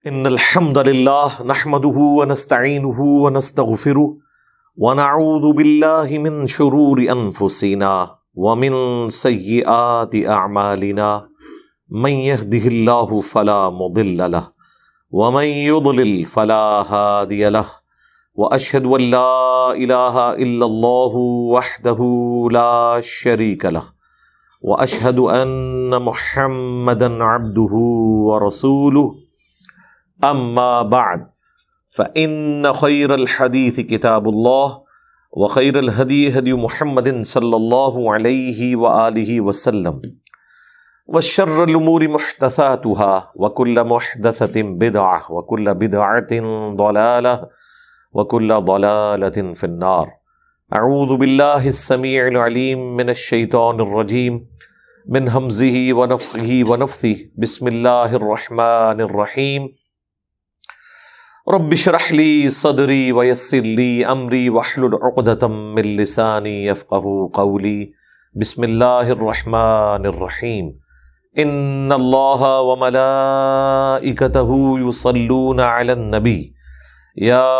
ان الحمد للہ نحمده ونستعینه ونستغفره ونعوذ باللہ من شرور انفسنا ومن سیئات اعمالنا من يهده اللہ فلا مضل له ومن يضلل فلا هادی له واشهد ان لا الہ الا اللہ وحدہ لا شریک له واشهد ان محمدا عبدہ ورسولہ اما بعد فإن خير الحديث كتاب الله وخير الهدي هدي محمد صلى الله عليه وآله وسلم وشر الأمور محدثاتها وكل محدثة بدعة وكل بدعة ضلالة وكل ضلالة في النار. أعوذ بالله السميع العليم من الشيطان الرجيم من همزه ونفخه ونفثه. بسم الله الرحمن الرحيم. رب اشرح لي صدري ويسر لي امري واحلل عقدة من لساني يفقهوا قولي. بسم الله الرحمن الرحيم. ان الله وملائكته يصلون على النبي يا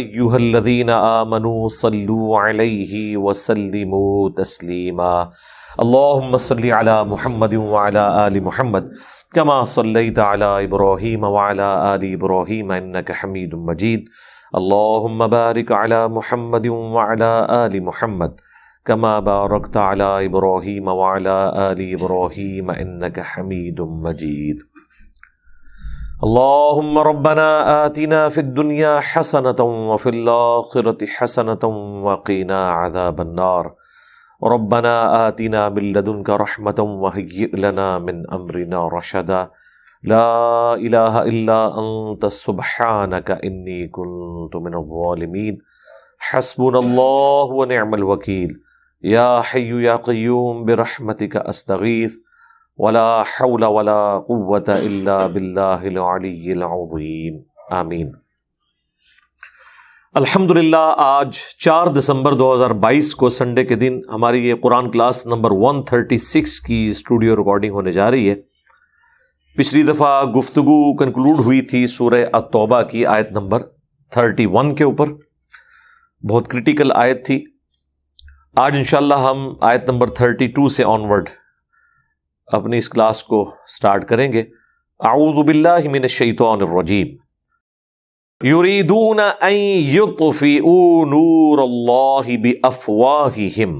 ايها الذين آمنوا صلوا عليه وسلموا تسليما. اللهم صل على محمد وعلى آل محمد كما صليت على إبراهيم وعلى آل إبراهيم إنك حميد مجيد. اللهم بارك على محمد وعلى آل محمد كما باركت على إبراهيم وعلى آل إبراهيم إنك حميد مجيد. اللهم ربنا آتنا في الدنيا حسنة وفي الآخرة حسنة وقنا عذاب النار. ربنا آتنا من لدنك رحمة وهيئ لنا من أمرنا رشدا. لا إله إلا أنت سبحانك إني كنت من الظالمين. حسبنا الله ونعم الوكيل. يا حي يا قيوم برحمتك أستغيث ولا حول ولا قوة إلا بالله العلي العظيم. آمين. الحمدللہ آج 4 دسمبر 2022 کو سنڈے کے دن ہماری یہ قرآن کلاس نمبر 136 کی اسٹوڈیو ریکارڈنگ ہونے جا رہی ہے. پچھلی دفعہ گفتگو کنکلوڈ ہوئی تھی سورہ التوبہ کی آیت نمبر 31 کے اوپر. بہت کریٹیکل آیت تھی. آج انشاءاللہ ہم آیت نمبر 32 سے آنورڈ اپنی اس کلاس کو سٹارٹ کریں گے. اعوذ باللہ من الشیطان الرجیم. یریدون ان یطفئوا نور اللہ بافواہہم.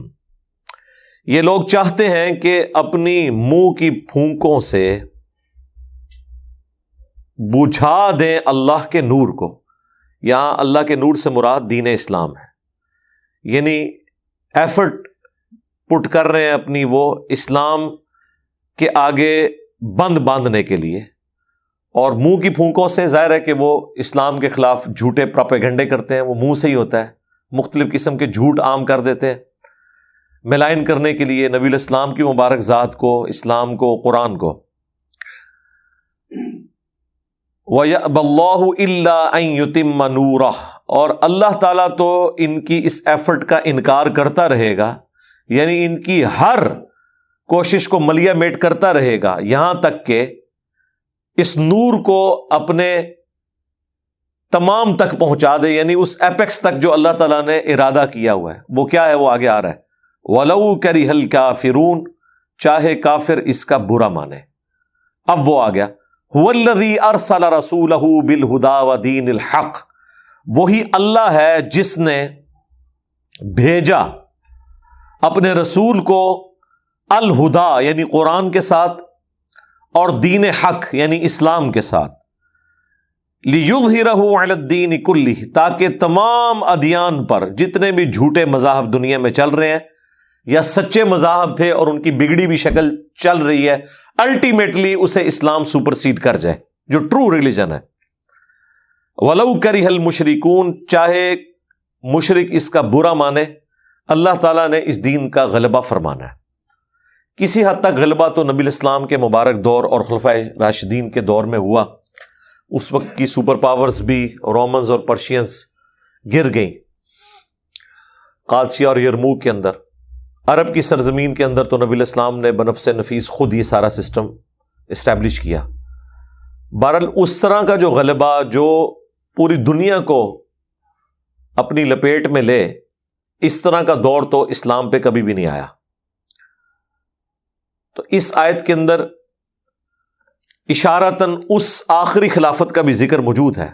یہ لوگ چاہتے ہیں کہ اپنی منہ کی پھونکوں سے بجھا دیں اللہ کے نور کو. یہاں اللہ کے نور سے مراد دین اسلام ہے. یعنی ایفرٹ پٹ کر رہے ہیں اپنی وہ اسلام کے آگے بند باندھنے کے لیے. اور منہ کی پھونکوں سے ظاہر ہے کہ وہ اسلام کے خلاف جھوٹے پروپیگنڈے کرتے ہیں. وہ منہ سے ہی ہوتا ہے. مختلف قسم کے جھوٹ عام کر دیتے ہیں ملائن کرنے کے لیے نبی الاسلام کی مبارک ذات کو، اسلام کو، قرآن کو. وَيَأْبَى اللَّهُ إِلَّا أَن يُتِمَّ نُورَهُ. اور اللہ تعالیٰ تو ان کی اس ایفرٹ کا انکار کرتا رہے گا. یعنی ان کی ہر کوشش کو ملیا میٹ کرتا رہے گا یہاں تک کہ اس نور کو اپنے تمام تک پہنچا دے. یعنی اس ایپیکس تک جو اللہ تعالیٰ نے ارادہ کیا ہوا ہے. وہ کیا ہے؟ وہ آگے آ رہا ہے. وَلَوْ كَرِهَ الْكَافِرُونَ. چاہے کافر اس کا برا مانے. اب وہ آ گیا. هُوَ الَّذِي أَرْسَلَ رَسُولَهُ بِالْهُدَى وَدِينِ الْحَقِّ. وہی اللہ ہے جس نے بھیجا اپنے رسول کو الہدا یعنی قرآن کے ساتھ اور دین حق یعنی اسلام کے ساتھ. لِيُظْهِرَهُ عَلَى الدِّينِ كُلِّهِ. تاکہ تمام ادیان پر جتنے بھی جھوٹے مذاہب دنیا میں چل رہے ہیں یا سچے مذاہب تھے اور ان کی بگڑی بھی شکل چل رہی ہے، الٹیمیٹلی اسے اسلام سپرسیڈ کر جائے جو ٹرو ریلیجن ہے. وَلَوْ كَرِهَ الْمُشْرِكُونَ. چاہے مشرک اس کا برا مانے، اللہ تعالیٰ نے اس دین کا غلبہ فرمانا ہے. کسی حد تک غلبہ تو نبی الاسلام کے مبارک دور اور خلفائے راشدین کے دور میں ہوا. اس وقت کی سپر پاورز بھی رومنز اور پرشینز گر گئیں. قادسیہ اور یرموک کے اندر عرب کی سرزمین کے اندر تو نبی الاسلام نے بنفس نفیس خود یہ سارا سسٹم اسٹیبلش کیا. بہرحال اس طرح کا جو غلبہ جو پوری دنیا کو اپنی لپیٹ میں لے، اس طرح کا دور تو اسلام پہ کبھی بھی نہیں آیا۔ تو اس آیت کے اندر اشارتاً اس آخری خلافت کا بھی ذکر موجود ہے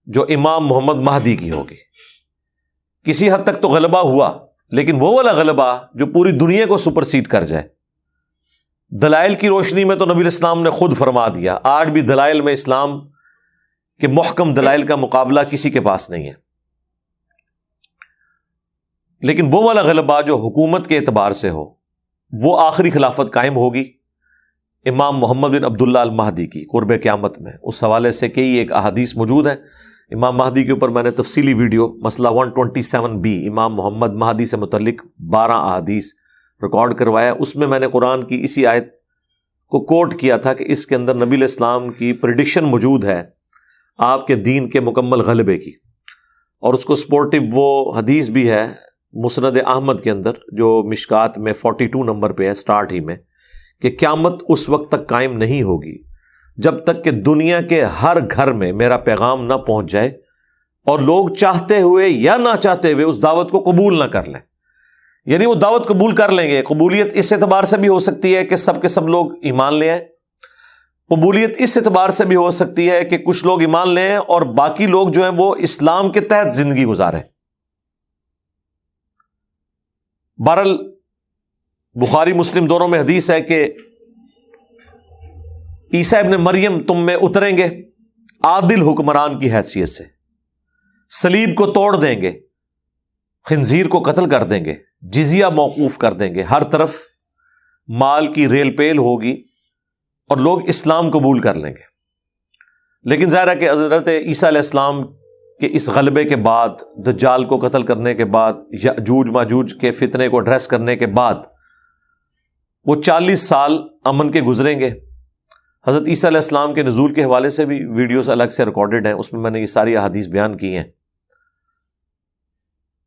جو امام محمد مہدی کی ہوگی۔ کسی حد تک تو غلبہ ہوا، لیکن وہ والا غلبہ جو پوری دنیا کو سپرسیڈ کر جائے۔ دلائل کی روشنی میں تو نبی الاسلام نے خود فرما دیا، آج بھی دلائل میں اسلام کے محکم دلائل کا مقابلہ کسی کے پاس نہیں ہے۔ لیکن وہ والا غلبہ جو حکومت کے اعتبار سے ہو، وہ آخری خلافت قائم ہوگی امام محمد بن عبداللہ المہدی کی قرب قیامت میں۔ اس حوالے سے کئی ایک احادیث موجود ہیں امام مہدی کے اوپر۔ میں نے تفصیلی ویڈیو مسئلہ 127B امام محمد مہدی سے متعلق 12 احادیث ریکارڈ کروایا، اس میں میں نے قرآن کی اسی آیت کو کوٹ کیا تھا کہ اس کے اندر نبی علیہ السلام کی پریڈکشن موجود ہے آپ کے دین کے مکمل غلبے کی، اور اس کو سپورٹو وہ حدیث بھی ہے مسند احمد کے اندر جو مشکات میں 42 نمبر پہ ہے سٹارٹ ہی میں، کہ قیامت اس وقت تک قائم نہیں ہوگی جب تک کہ دنیا کے ہر گھر میں میرا پیغام نہ پہنچ جائے اور لوگ چاہتے ہوئے یا نہ چاہتے ہوئے اس دعوت کو قبول نہ کر لیں۔ یعنی وہ دعوت قبول کر لیں گے، قبولیت اس اعتبار سے بھی ہو سکتی ہے کہ سب کے سب لوگ ایمان لے آئیں، قبولیت اس اعتبار سے بھی ہو سکتی ہے کہ کچھ لوگ ایمان لے آئیں اور باقی لوگ جو ہیں وہ اسلام کے تحت زندگی گزاریں۔ بہرحال بخاری مسلم دونوں میں حدیث ہے کہ عیسیٰ ابن مریم تم میں اتریں گے عادل حکمران کی حیثیت سے، صلیب کو توڑ دیں گے، خنزیر کو قتل کر دیں گے، جزیہ موقوف کر دیں گے، ہر طرف مال کی ریل پیل ہوگی اور لوگ اسلام قبول کر لیں گے۔ لیکن ظاہر ہے کہ حضرت عیسیٰ علیہ السلام کے اس غلبے کے بعد، دجال کو قتل کرنے کے بعد، یاجوج ماجوج کے فتنے کو ایڈریس کرنے کے بعد وہ 40 سال امن کے گزریں گے۔ حضرت عیسیٰ علیہ السلام کے نزول کے حوالے سے بھی ویڈیوز الگ سے ریکارڈڈ ہیں، اس میں میں نے یہ ساری احادیث بیان کی ہیں۔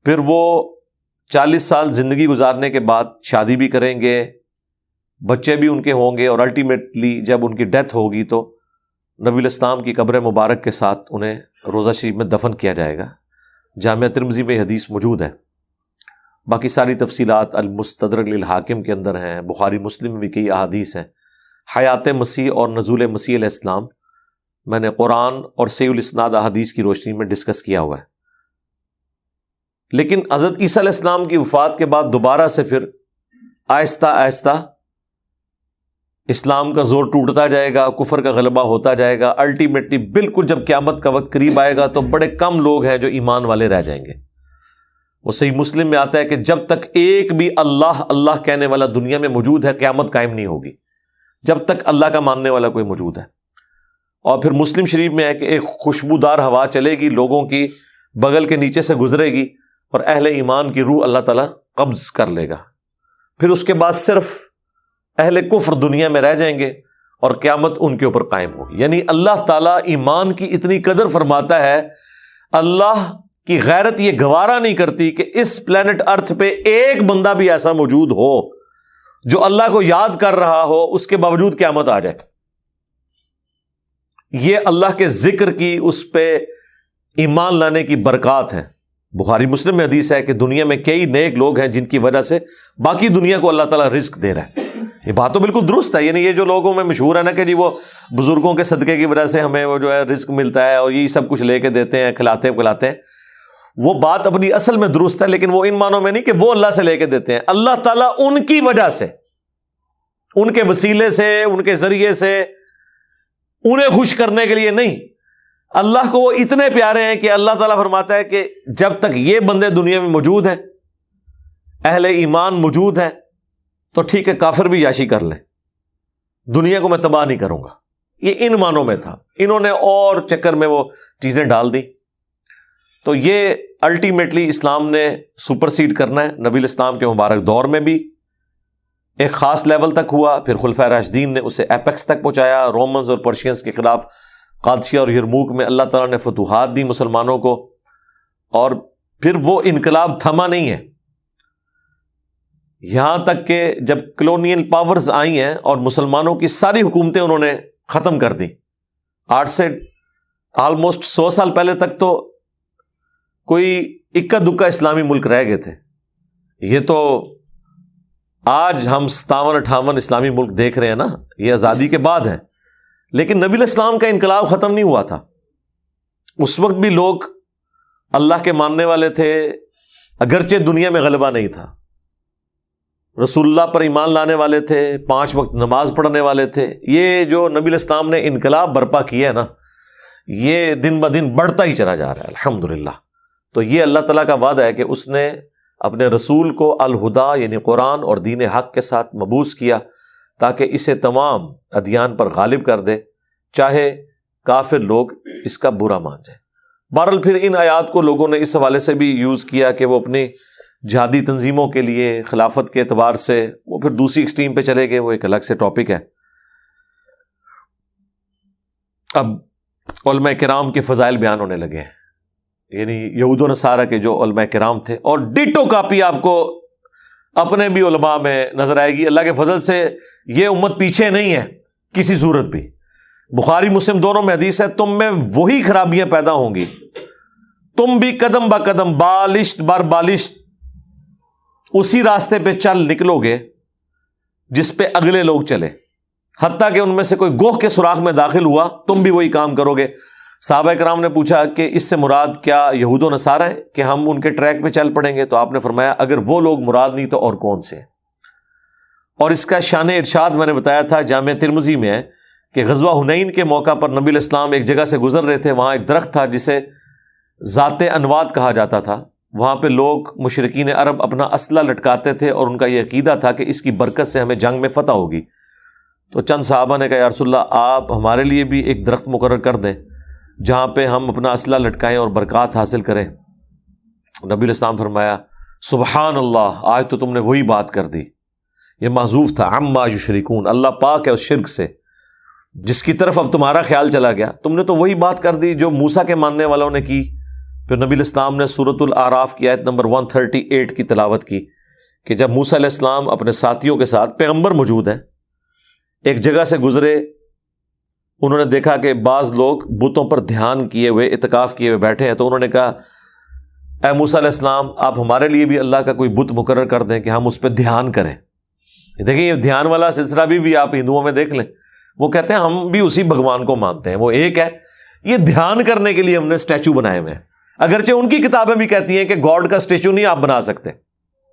پھر وہ 40 سال زندگی گزارنے کے بعد شادی بھی کریں گے، بچے بھی ان کے ہوں گے، اور الٹیمیٹلی جب ان کی ڈیتھ ہوگی تو نبی علیہ السلام کی قبر مبارک کے ساتھ انہیں روضہ شریف میں دفن کیا جائے گا۔ جامعہ ترمذی میں حدیث موجود ہے، باقی ساری تفصیلات المستدرک للحاکم کے اندر ہیں، بخاری مسلم میں بھی کئی احادیث ہیں۔ حیات مسیح اور نزول مسیح علیہ السلام میں نے قرآن اور صحیح الاسناد احادیث کی روشنی میں ڈسکس کیا ہوا ہے۔ لیکن حضرت عیسیٰ علیہ السلام کی وفات کے بعد دوبارہ سے پھر آہستہ آہستہ اسلام کا زور ٹوٹتا جائے گا، کفر کا غلبہ ہوتا جائے گا۔ الٹیمیٹلی بالکل جب قیامت کا وقت قریب آئے گا تو بڑے کم لوگ ہیں جو ایمان والے رہ جائیں گے۔ وہ صحیح مسلم میں آتا ہے کہ جب تک ایک بھی اللہ اللہ کہنے والا دنیا میں موجود ہے قیامت قائم نہیں ہوگی، جب تک اللہ کا ماننے والا کوئی موجود ہے۔ اور پھر مسلم شریف میں ہے کہ ایک خوشبودار ہوا چلے گی، لوگوں کی بغل کے نیچے سے گزرے گی، اور اہل ایمان کی روح اللہ تعالیٰ قبض کر لے گا۔ پھر اس کے بعد صرف اہل کفر دنیا میں رہ جائیں گے اور قیامت ان کے اوپر قائم ہوگی۔ یعنی اللہ تعالیٰ ایمان کی اتنی قدر فرماتا ہے، اللہ کی غیرت یہ گوارا نہیں کرتی کہ اس پلانٹ ارتھ پہ ایک بندہ بھی ایسا موجود ہو جو اللہ کو یاد کر رہا ہو، اس کے باوجود قیامت آ جائے۔ یہ اللہ کے ذکر کی، اس پہ ایمان لانے کی برکات ہے۔ بخاری مسلم میں حدیث ہے کہ دنیا میں کئی نیک لوگ ہیں جن کی وجہ سے باقی دنیا کو اللہ تعالیٰ رزق دے رہا ہے۔ یہ بات تو بالکل درست ہے۔ یعنی یہ جو لوگوں میں مشہور ہے نا کہ جی وہ بزرگوں کے صدقے کی وجہ سے ہمیں وہ جو ہے رزق ملتا ہے اور یہی سب کچھ لے کے دیتے ہیں، کھلاتے ہیں، وہ بات اپنی اصل میں درست ہے، لیکن وہ ان معنوں میں نہیں کہ وہ اللہ سے لے کے دیتے ہیں۔ اللہ تعالیٰ ان کی وجہ سے، ان کے وسیلے سے، ان کے ذریعے سے انہیں خوش کرنے کے لیے نہیں، اللہ کو وہ اتنے پیارے ہیں کہ اللہ تعالیٰ فرماتا ہے کہ جب تک یہ بندے دنیا میں موجود ہیں، اہل ایمان موجود ہیں، تو ٹھیک ہے کافر بھی یاشی کر لیں، دنیا کو میں تباہ نہیں کروں گا۔ یہ ان معنوں میں تھا، انہوں نے اور چکر میں وہ چیزیں ڈال دی۔ تو یہ الٹیمیٹلی اسلام نے سپرسیڈ کرنا ہے۔ نبی الاسلام کے مبارک دور میں بھی ایک خاص لیول تک ہوا، پھر خلفائے راشدین نے اسے ایپیکس تک پہنچایا۔ رومنز اور پرشینز کے خلاف قادسیہ اور یرموک میں اللہ تعالیٰ نے فتوحات دی مسلمانوں کو، اور پھر وہ انقلاب تھما نہیں ہے، یہاں تک کہ جب کلونیل پاورز آئی ہیں اور مسلمانوں کی ساری حکومتیں انہوں نے ختم کر دی، آج سے آلموسٹ 100 سال پہلے تک تو کوئی اکا دکا اسلامی ملک رہ گئے تھے. یہ تو آج ہم 57-58 اسلامی ملک دیکھ رہے ہیں نا, یہ آزادی کے بعد ہیں. لیکن نبی علیہ السلام کا انقلاب ختم نہیں ہوا تھا. اس وقت بھی لوگ اللہ کے ماننے والے تھے, اگرچہ دنیا میں غلبہ نہیں تھا. رسول اللہ پر ایمان لانے والے تھے, 5 وقت نماز پڑھنے والے تھے. یہ جو نبی علیہ السلام نے انقلاب برپا کیا ہے نا, یہ دن بدن بڑھتا ہی چلا جا رہا ہے الحمدللہ. تو یہ اللہ تعالیٰ کا وعدہ ہے کہ اس نے اپنے رسول کو الہدا یعنی قرآن اور دین حق کے ساتھ مبعوث کیا تاکہ اسے تمام ادیان پر غالب کر دے, چاہے کافر لوگ اس کا برا مان جائیں. بہرحال پھر ان آیات کو لوگوں نے اس حوالے سے بھی یوز کیا کہ وہ اپنی جہادی تنظیموں کے لیے خلافت کے اعتبار سے وہ پھر دوسری ایکسٹریم پہ چلے گئے, وہ ایک الگ سے ٹاپک ہے. اب علماء کرام کے فضائل بیان ہونے لگے ہیں, یعنی یہود و نصارہ کے جو علماء کرام تھے, اور ڈیٹو کاپی آپ کو اپنے بھی علماء میں نظر آئے گی. اللہ کے فضل سے یہ امت پیچھے نہیں ہے کسی صورت بھی. بخاری مسلم دونوں میں حدیث ہے, تم میں وہی خرابیاں پیدا ہوں گی, تم بھی قدم با قدم بالشت بر بالشت اسی راستے پہ چل نکلو گے جس پہ اگلے لوگ چلے, حتیٰ کہ ان میں سے کوئی گوہ کے سوراخ میں داخل ہوا تم بھی وہی کام کرو گے. صحابہ کرام نے پوچھا کہ اس سے مراد کیا یہود و نصارہ ہیں کہ ہم ان کے ٹریک پہ چل پڑیں گے؟ تو آپ نے فرمایا اگر وہ لوگ مراد نہیں تو اور کون سے. اور اس کا شان ارشاد میں نے بتایا تھا, جامع ترمذی میں ہے کہ غزوہ حنین کے موقع پر نبی علیہ السلام ایک جگہ سے گزر رہے تھے, وہاں ایک درخت تھا جسے ذات انواد کہا جاتا تھا. وہاں پہ لوگ مشرکین عرب اپنا اسلحہ لٹکاتے تھے اور ان کا یہ عقیدہ تھا کہ اس کی برکت سے ہمیں جنگ میں فتح ہوگی. تو چند صحابہ نے کہا یا رسول اللہ آپ ہمارے لیے بھی ایک درخت مقرر کر دیں جہاں پہ ہم اپنا اسلحہ لٹکائیں اور برکات حاصل کریں. نبی علیہ السلام فرمایا سبحان اللہ, آج تو تم نے وہی بات کر دی. یہ محذوف تھا عما یشرکون, اللہ پاک ہے اس شرک سے جس کی طرف اب تمہارا خیال چلا گیا. تم نے تو وہی بات کر دی جو موسیٰ کے ماننے والوں نے کی. پھر نبی علیہ السلام نے سورۃ الاعراف کی آیت نمبر 138 کی تلاوت کی کہ جب موسیٰ علیہ السلام اپنے ساتھیوں کے ساتھ, پیغمبر موجود ہیں, ایک جگہ سے گزرے, انہوں نے دیکھا کہ بعض لوگ بتوں پر دھیان کیے ہوئے, اعتکاف کیے ہوئے بیٹھے ہیں. تو انہوں نے کہا اے موسیٰ علیہ السلام آپ ہمارے لیے بھی اللہ کا کوئی بت مقرر کر دیں کہ ہم اس پہ دھیان کریں. دیکھیں یہ دھیان والا سلسلہ بھی آپ ہندوؤں میں دیکھ لیں, وہ کہتے ہیں ہم بھی اسی بھگوان کو مانتے ہیں, وہ ایک ہے. یہ دھیان کرنے کے لیے ہم نے اسٹیچو بنائے ہوئے ہیں, اگرچہ ان کی کتابیں بھی کہتی ہیں کہ گاڈ کا اسٹیچو نہیں آپ بنا سکتے,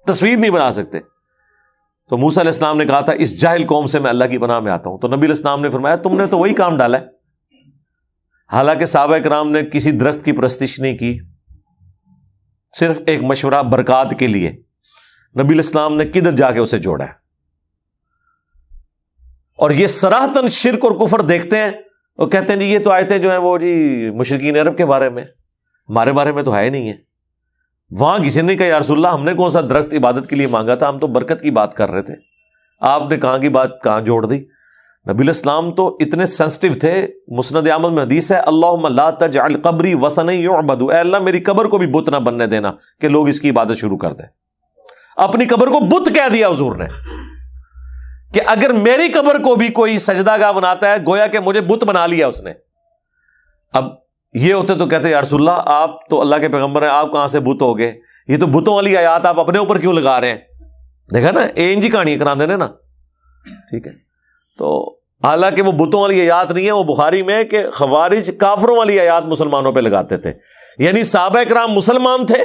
تصویر نہیں بنا سکتے. تو موسیٰ علیہ السلام نے کہا تھا اس جاہل قوم سے میں اللہ کی پناہ میں آتا ہوں. تو نبی علیہ السلام نے فرمایا تم نے تو وہی کام ڈالا ہے. حالانکہ صحابہ کرام نے کسی درخت کی پرستش نہیں کی, صرف ایک مشورہ برکات کے لیے. نبی علیہ السلام نے کدھر جا کے اسے جوڑا ہے. اور یہ صراحتاً شرک اور کفر دیکھتے ہیں, وہ کہتے ہیں جی یہ تو آیتیں جو ہیں وہ جی مشرکین عرب کے بارے میں, ہمارے بارے میں تو ہے ہی نہیں ہے. وہاں کسی نے کہا یا رسول اللہ ہم نے کون سا درخت عبادت کے لیے مانگا تھا, ہم تو برکت کی بات کر رہے تھے, آپ نے کہاں کی بات کہاں جوڑ دی. نبی علیہ السلام تو اتنے سینسٹیو تھے. مسند احمد میں حدیث ہے اللہم لا تجعل قبری وثنا یعبد, اے اللہ میری قبر کو بھی بت نہ بننے دینا کہ لوگ اس کی عبادت شروع کر دیں. اپنی قبر کو بت کہہ دیا حضور نے کہ اگر میری قبر کو بھی کوئی سجدہ گاہ بناتا ہے گویا کہ مجھے بت بنا لیا اس نے. اب یہ ہوتے تو کہتے یا رسول اللہ آپ تو اللہ کے پیغمبر ہیں, آپ کہاں سے بت ہو گئے, یہ تو بتوں والی آیات آپ اپنے اوپر کیوں لگا رہے ہیں. دیکھا نا انجی کہانی کرا دینے نا, ٹھیک ہے. تو حالانکہ وہ بتوں والی آیات نہیں ہے, وہ بخاری میں کہ خوارج کافروں والی آیات مسلمانوں پہ لگاتے تھے. یعنی صحابہ کرام مسلمان تھے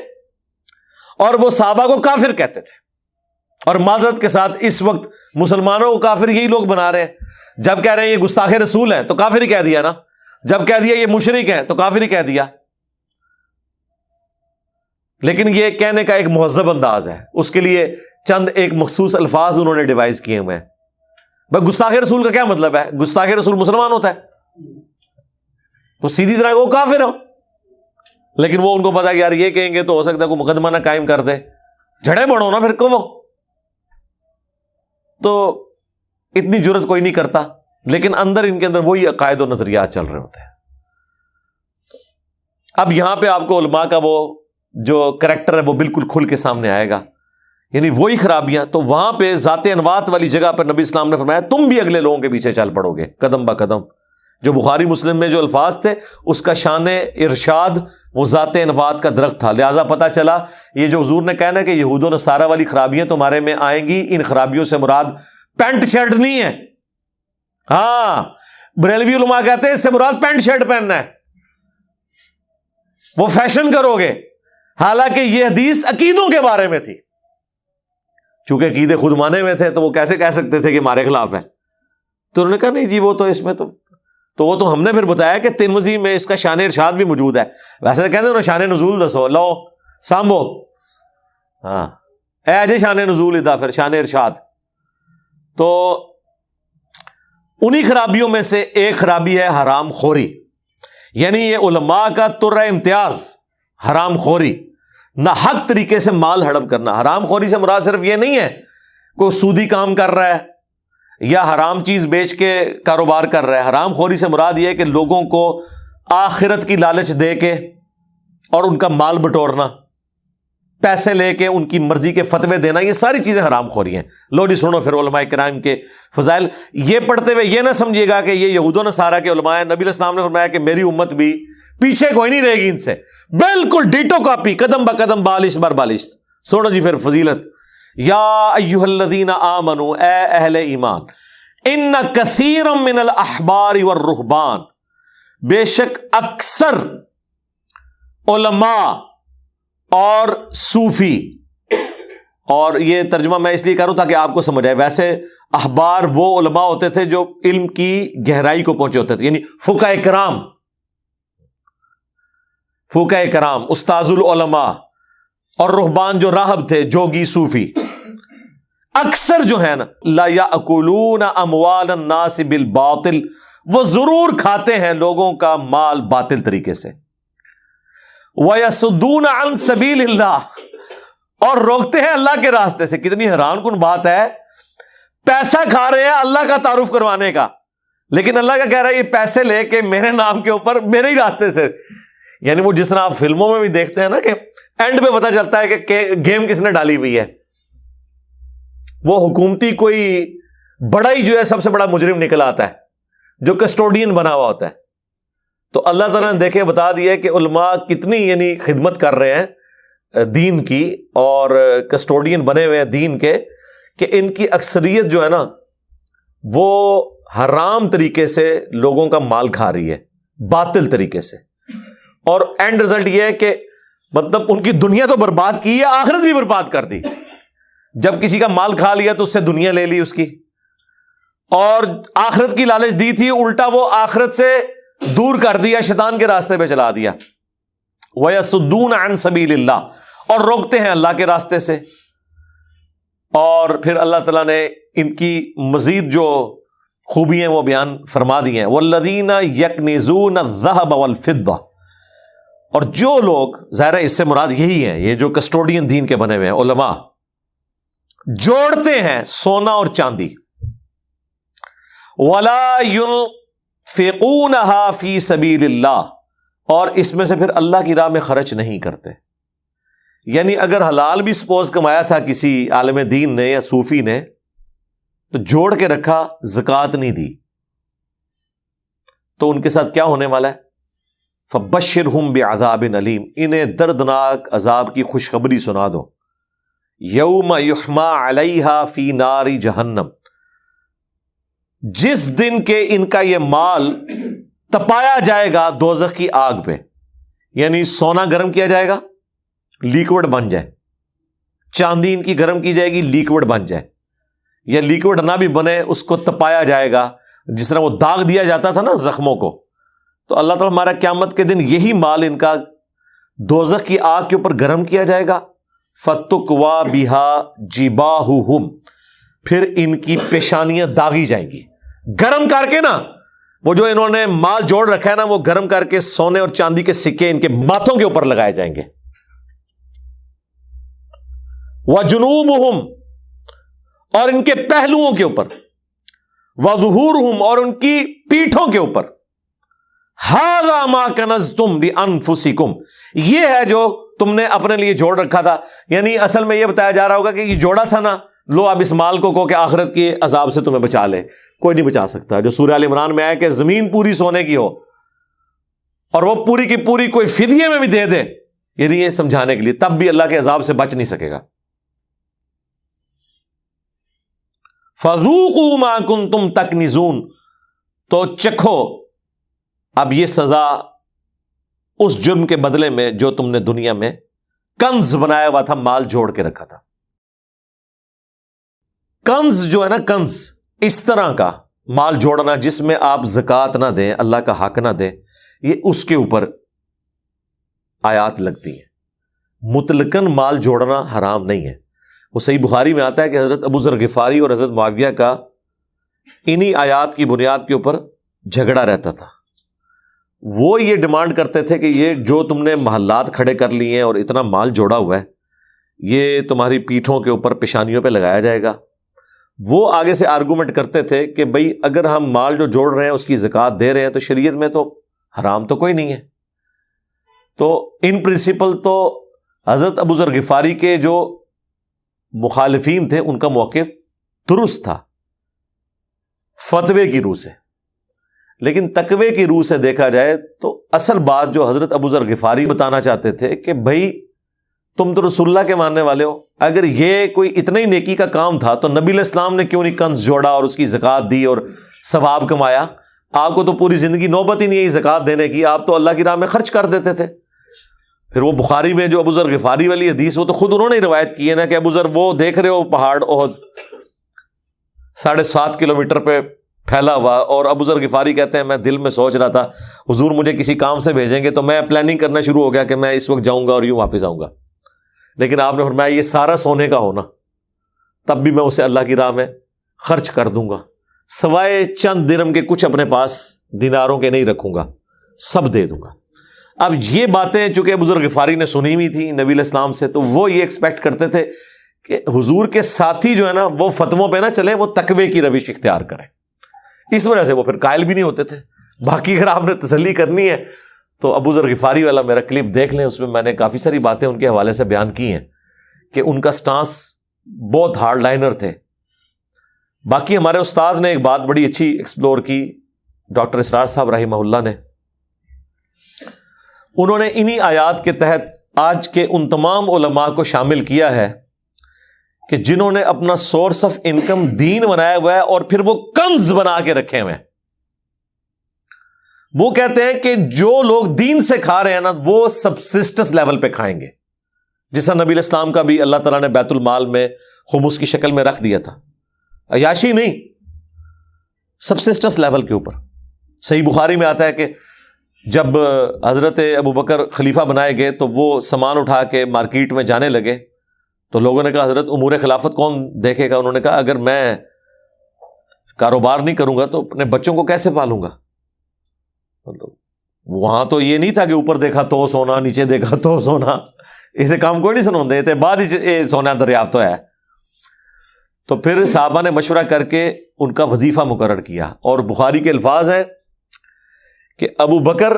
اور وہ صحابہ کو کافر کہتے تھے, اور معذرت کے ساتھ اس وقت مسلمانوں کو کافر یہی لوگ بنا رہے ہیں. جب کہہ رہے ہیں یہ گستاخ رسول ہیں تو کافر ہی کہہ دیا نا, جب کہہ دیا یہ مشرک ہیں تو کافر ہی کہہ دیا. لیکن یہ کہنے کا ایک مہذب انداز ہے, اس کے لیے چند ایک مخصوص الفاظ انہوں نے ڈیوائز کیے ہوئے ہیں. بھائی گستاخ رسول کا کیا مطلب ہے؟ گستاخ رسول مسلمان ہوتا ہے تو سیدھی طرح وہ کافر ہو, لیکن وہ ان کو پتا کہ یار یہ کہیں گے تو ہو سکتا ہے کوئی مقدمہ نہ قائم کر دے, جھڑے بڑھو نا پھر کو وہ, تو اتنی جرت کوئی نہیں کرتا. لیکن اندر ان کے اندر وہی عقائد و نظریات چل رہے ہوتے ہیں. اب یہاں پہ آپ کو علماء کا وہ جو کریکٹر ہے وہ بالکل کھل کے سامنے آئے گا, یعنی وہی خرابیاں. تو وہاں پہ ذات انوات والی جگہ پر نبی اسلام نے فرمایا تم بھی اگلے لوگوں کے پیچھے چل پڑو گے قدم با قدم, جو بخاری مسلم میں جو الفاظ تھے اس کا شان ارشاد وہ ذات انفات کا درخت تھا. لہٰذا پتہ چلا یہ جو حضور نے کہنا کہ یہود و نصارہ والی خرابیاں تمہارے میں آئیں گی، ان خرابیوں سے مراد پینٹ شرٹ نہیں ہے. ہاں بریلوی علماء کہتے ہیں اس سے مراد پینٹ شرٹ پہننا ہے، وہ فیشن کرو گے. حالانکہ یہ حدیث عقیدوں کے بارے میں تھی، چونکہ عقیدے خود مانے ہوئے تھے تو وہ کیسے کہہ سکتے تھے کہ ہمارے خلاف ہے. تو انہوں نے کہا نہیں جی وہ تو اس میں تو وہ تو ہم نے پھر بتایا کہ ترمذی میں اس کا شان ارشاد بھی موجود ہے. ویسے کہتے ہیں شان نزول دسو، لو سامبو، ہاں اے جی شان نزول ادا پھر شان ارشاد. تو انہی خرابیوں میں سے ایک خرابی ہے حرام خوری، یعنی یہ علماء کا ترہ امتیاز حرام خوری، نہ حق طریقے سے مال ہڑپ کرنا. حرام خوری سے مراد صرف یہ نہیں ہے کوئی سودی کام کر رہا ہے یا حرام چیز بیچ کے کاروبار کر رہا ہے. حرام خوری سے مراد یہ ہے کہ لوگوں کو آخرت کی لالچ دے کے اور ان کا مال بٹورنا، پیسے لے کے ان کی مرضی کے فتوے دینا، یہ ساری چیزیں حرام خوری ہیں. لو جی سنو پھر علماء کرام کے فضائل. یہ پڑھتے ہوئے یہ نہ سمجھیے گا کہ یہ یہود و نصارہ کے علماء ہیں. نبی علیہ السلام نے فرمایا کہ میری امت بھی پیچھے کوئی نہیں رہے گی ان سے، بالکل ڈیٹو کاپی، قدم بقدم بالش بر بالش. سنو جی پھر فضیلت. یا ایھا الذین آمنوا، اے اہل ایمان، ان کثیرا من الاحبار والرہبان، بے شک اکثر علماء اور صوفی، اور یہ ترجمہ میں اس لیے کر رہا ہوں تاکہ آپ کو سمجھ آئے. ویسے احبار وہ علماء ہوتے تھے جو علم کی گہرائی کو پہنچے ہوتے تھے، یعنی فقہ کرام، فقہ کرام استاذ العلماء، اور رہبان جو راہب تھے، جوگی صوفی. اکثر جو ہے نا لا یاکلون اموال الناس بالباطل، وہ ضرور کھاتے ہیں لوگوں کا مال باطل طریقے سے. وَيَصُدُّونَ عَن سَبِيلِ اللَّهِ، اور روکتے ہیں اللہ کے راستے سے. کتنی حیران کن بات ہے، پیسہ کھا رہے ہیں اللہ کا تعارف کروانے کا، لیکن اللہ کا کہہ رہا ہے یہ پیسے لے کے میرے نام کے اوپر میرے ہی راستے سے. یعنی وہ جس طرح آپ فلموں میں بھی دیکھتے ہیں نا کہ اینڈ پہ پتہ چلتا ہے کہ گیم کس نے ڈالی ہوئی ہے، وہ حکومتی کوئی بڑا ہی جو ہے سب سے بڑا مجرم نکل آتا ہے جو کسٹوڈین بنا ہوا ہوتا ہے. تو اللہ تعالیٰ نے دیکھے بتا دیا کہ علماء کتنی یعنی خدمت کر رہے ہیں دین کی، اور کسٹوڈین بنے ہوئے ہیں دین کے، کہ ان کی اکثریت جو ہے نا وہ حرام طریقے سے لوگوں کا مال کھا رہی ہے، باطل طریقے سے. اور اینڈ رزلٹ یہ ہے کہ مطلب ان کی دنیا تو برباد کی ہے، آخرت بھی برباد کر دی. جب کسی کا مال کھا لیا تو اس سے دنیا لے لی اس کی، اور آخرت کی لالچ دی تھی، الٹا وہ آخرت سے دور کر دیا، شیطان کے راستے پہ چلا دیا. وَيَصُدُّونَ عَن سَبِيلِ اللَّهِ، اور روکتے ہیں اللہ کے راستے سے. اور پھر اللہ تعالیٰ نے ان کی مزید جو خوبیاں وہ بیان فرما دی ہیں. وَالَّذِينَ يَكْنِزُونَ الذَّهَبَ وَالْفِضَّةَ، اور جو لوگ، ظاہر ہے اس سے مراد یہی ہے، یہ جو کسٹوڈین دین کے بنے ہوئے ہیں علماء، جوڑتے ہیں سونا اور چاندی. وَلَا يُنْفِقُونَهَا فِي سَبِيلِ اللَّهِ، اور اس میں سے پھر اللہ کی راہ میں خرچ نہیں کرتے. یعنی اگر حلال بھی سپوز کمایا تھا کسی عالم دین نے یا صوفی نے تو جوڑ کے رکھا، زکوٰۃ نہیں دی، تو ان کے ساتھ کیا ہونے والا ہے؟ فَبَشِّرْهُمْ بِعَذَابٍ أَلِيمٍ، انہیں دردناک عذاب کی خوشخبری سنا دو. یوم یحما علیہا فی نار جہنم، جس دن کے ان کا یہ مال تپایا جائے گا دوزخ کی آگ پہ. یعنی سونا گرم کیا جائے گا، لیکوڈ بن جائے، چاندی ان کی گرم کی جائے گی، لیکوڈ بن جائے، یا لیکوڈ نہ بھی بنے اس کو تپایا جائے گا، جس طرح وہ داغ دیا جاتا تھا نا زخموں کو. تو اللہ تعالیٰ ہمارا قیامت کے دن یہی مال ان کا دوزخ کی آگ کے اوپر گرم کیا جائے گا. فَتُقْوَى بِهَا جِبَاهُهُمْ، پھر ان کی پیشانیاں داغی جائیں گی، گرم کر کے نا، وہ جو انہوں نے مال جوڑ رکھا ہے نا وہ گرم کر کے سونے اور چاندی کے سکے ان کے ماتھوں کے اوپر لگائے جائیں گے. وَجُنُوبُهُمْ، اور ان کے پہلوؤں کے اوپر، وَظُهُورُهُمْ، اور ان کی پیٹھوں کے اوپر. هَذَا مَا كَنَزْتُمْ لِأَنفُسِكُمْ، یہ ہے جو تم نے اپنے لیے جوڑ رکھا تھا. یعنی اصل میں یہ بتایا جا رہا ہوگا کہ یہ جوڑا تھا نا، لو اب اس مال کو کہ آخرت کے عذاب سے تمہیں بچا لے. کوئی نہیں بچا سکتا. جو سورہ آل عمران میں آیا کہ زمین پوری سونے کی ہو اور وہ پوری کی پوری کوئی فدیے میں بھی دے دے، یعنی یہ سمجھانے کے لیے، تب بھی اللہ کے عذاب سے بچ نہیں سکے گا. فَذُوقُوا مَا كُنتُمْ تَكْنِزُونَ، تو چکھو اب یہ سزا اس جرم کے بدلے میں جو تم نے دنیا میں کنز بنایا ہوا تھا، مال جوڑ کے رکھا تھا. کنز جو ہے نا، کنز اس طرح کا مال جوڑنا جس میں آپ زکوٰۃ نہ دیں، اللہ کا حق نہ دیں، یہ اس کے اوپر آیات لگتی ہیں. مطلقاً مال جوڑنا حرام نہیں ہے. وہ صحیح بخاری میں آتا ہے کہ حضرت ابو ذر غفاری اور حضرت معاویہ کا انہی آیات کی بنیاد کے اوپر جھگڑا رہتا تھا. وہ یہ ڈیمانڈ کرتے تھے کہ یہ جو تم نے محلات کھڑے کر لیے ہیں اور اتنا مال جوڑا ہوا ہے، یہ تمہاری پیٹھوں کے اوپر، پیشانیوں پہ لگایا جائے گا. وہ آگے سے آرگومنٹ کرتے تھے کہ بھئی اگر ہم مال جو جوڑ رہے ہیں اس کی زکوٰۃ دے رہے ہیں تو شریعت میں تو حرام تو کوئی نہیں ہے. تو ان پرنسپل تو حضرت ابو ذر غفاری کے جو مخالفین تھے ان کا موقف درست تھا فتوے کی روح سے. لیکن تقوی کی روح سے دیکھا جائے تو اصل بات جو حضرت ابو ذر غفاری بتانا چاہتے تھے کہ بھائی تم تو رسول اللہ کے ماننے والے ہو، اگر یہ کوئی اتنا ہی نیکی کا کام تھا تو نبی علیہ السلام نے کیوں نہیں کنز جوڑا اور اس کی زکوٰۃ دی اور ثواب کمایا؟ آپ کو تو پوری زندگی نوبت ہی نہیں ہے زکوٰۃ دینے کی، آپ تو اللہ کی راہ میں خرچ کر دیتے تھے. پھر وہ بخاری میں جو ابو ذر غفاری والی حدیث، وہ تو خود انہوں نے روایت کی ہے نا کہ ابو ذر وہ دیکھ رہے ہو پہاڑ احد 7.5 کلومیٹر پہ پھیلا ہوا، اور ابو ذر غفاری کہتے ہیں میں دل میں سوچ رہا تھا حضور مجھے کسی کام سے بھیجیں گے تو میں پلاننگ کرنا شروع ہو گیا کہ میں اس وقت جاؤں گا اور یوں واپس آؤں گا، لیکن آپ نے فرمایا یہ سارا سونے کا ہونا تب بھی میں اسے اللہ کی راہ میں خرچ کر دوں گا، سوائے چند درہم کے کچھ اپنے پاس دیناروں کے نہیں رکھوں گا، سب دے دوں گا. اب یہ باتیں چونکہ ابو ذر غفاری نے سنی ہوئی تھی نبی علیہ السلام سے، تو وہ یہ ایکسپیکٹ کرتے تھے کہ حضور کے ساتھی جو ہے نا وہ فتووں پہ نہ چلیں، وہ تقوی کی روش اختیار کریں. اس وجہ سے وہ پھر قائل بھی نہیں ہوتے تھے. باقی اگر آپ نے تسلی کرنی ہے تو ابو ذر غفاری والا میرا کلپ دیکھ لیں، اس میں میں نے کافی ساری باتیں ان کے حوالے سے بیان کی ہیں کہ ان کا سٹانس بہت ہارڈ لائنر تھے. باقی ہمارے استاد نے ایک بات بڑی اچھی ایکسپلور کی، ڈاکٹر اسرار صاحب رحمہ اللہ نے، انہوں نے انہی آیات کے تحت آج کے ان تمام علماء کو شامل کیا ہے کہ جنہوں نے اپنا سورس آف انکم دین بنایا ہوا ہے اور پھر وہ کنز بنا کے رکھے ہوئے ہیں. وہ کہتے ہیں کہ جو لوگ دین سے کھا رہے ہیں نا وہ سبسسٹنس لیول پہ کھائیں گے، جس طرح نبی علیہ السلام کا بھی اللہ تعالیٰ نے بیت المال میں خمس کی شکل میں رکھ دیا تھا، عیاشی نہیں، سبسسٹنس لیول کے اوپر. صحیح بخاری میں آتا ہے کہ جب حضرت ابو بکر خلیفہ بنائے گئے تو وہ سامان اٹھا کے مارکیٹ میں جانے لگے تو لوگوں نے کہا حضرت امور خلافت کون دیکھے گا؟ انہوں نے کہا اگر میں کاروبار نہیں کروں گا تو اپنے بچوں کو کیسے پالوں گا؟ وہاں تو یہ نہیں تھا کہ اوپر دیکھا تو سونا، نیچے دیکھا تو سونا، اسے کام کوئی نہیں سنون دیتے، بعد ہی سونا دریافت ہوا ہے. تو پھر صحابہ نے مشورہ کر کے ان کا وظیفہ مقرر کیا، اور بخاری کے الفاظ ہیں کہ ابو بکر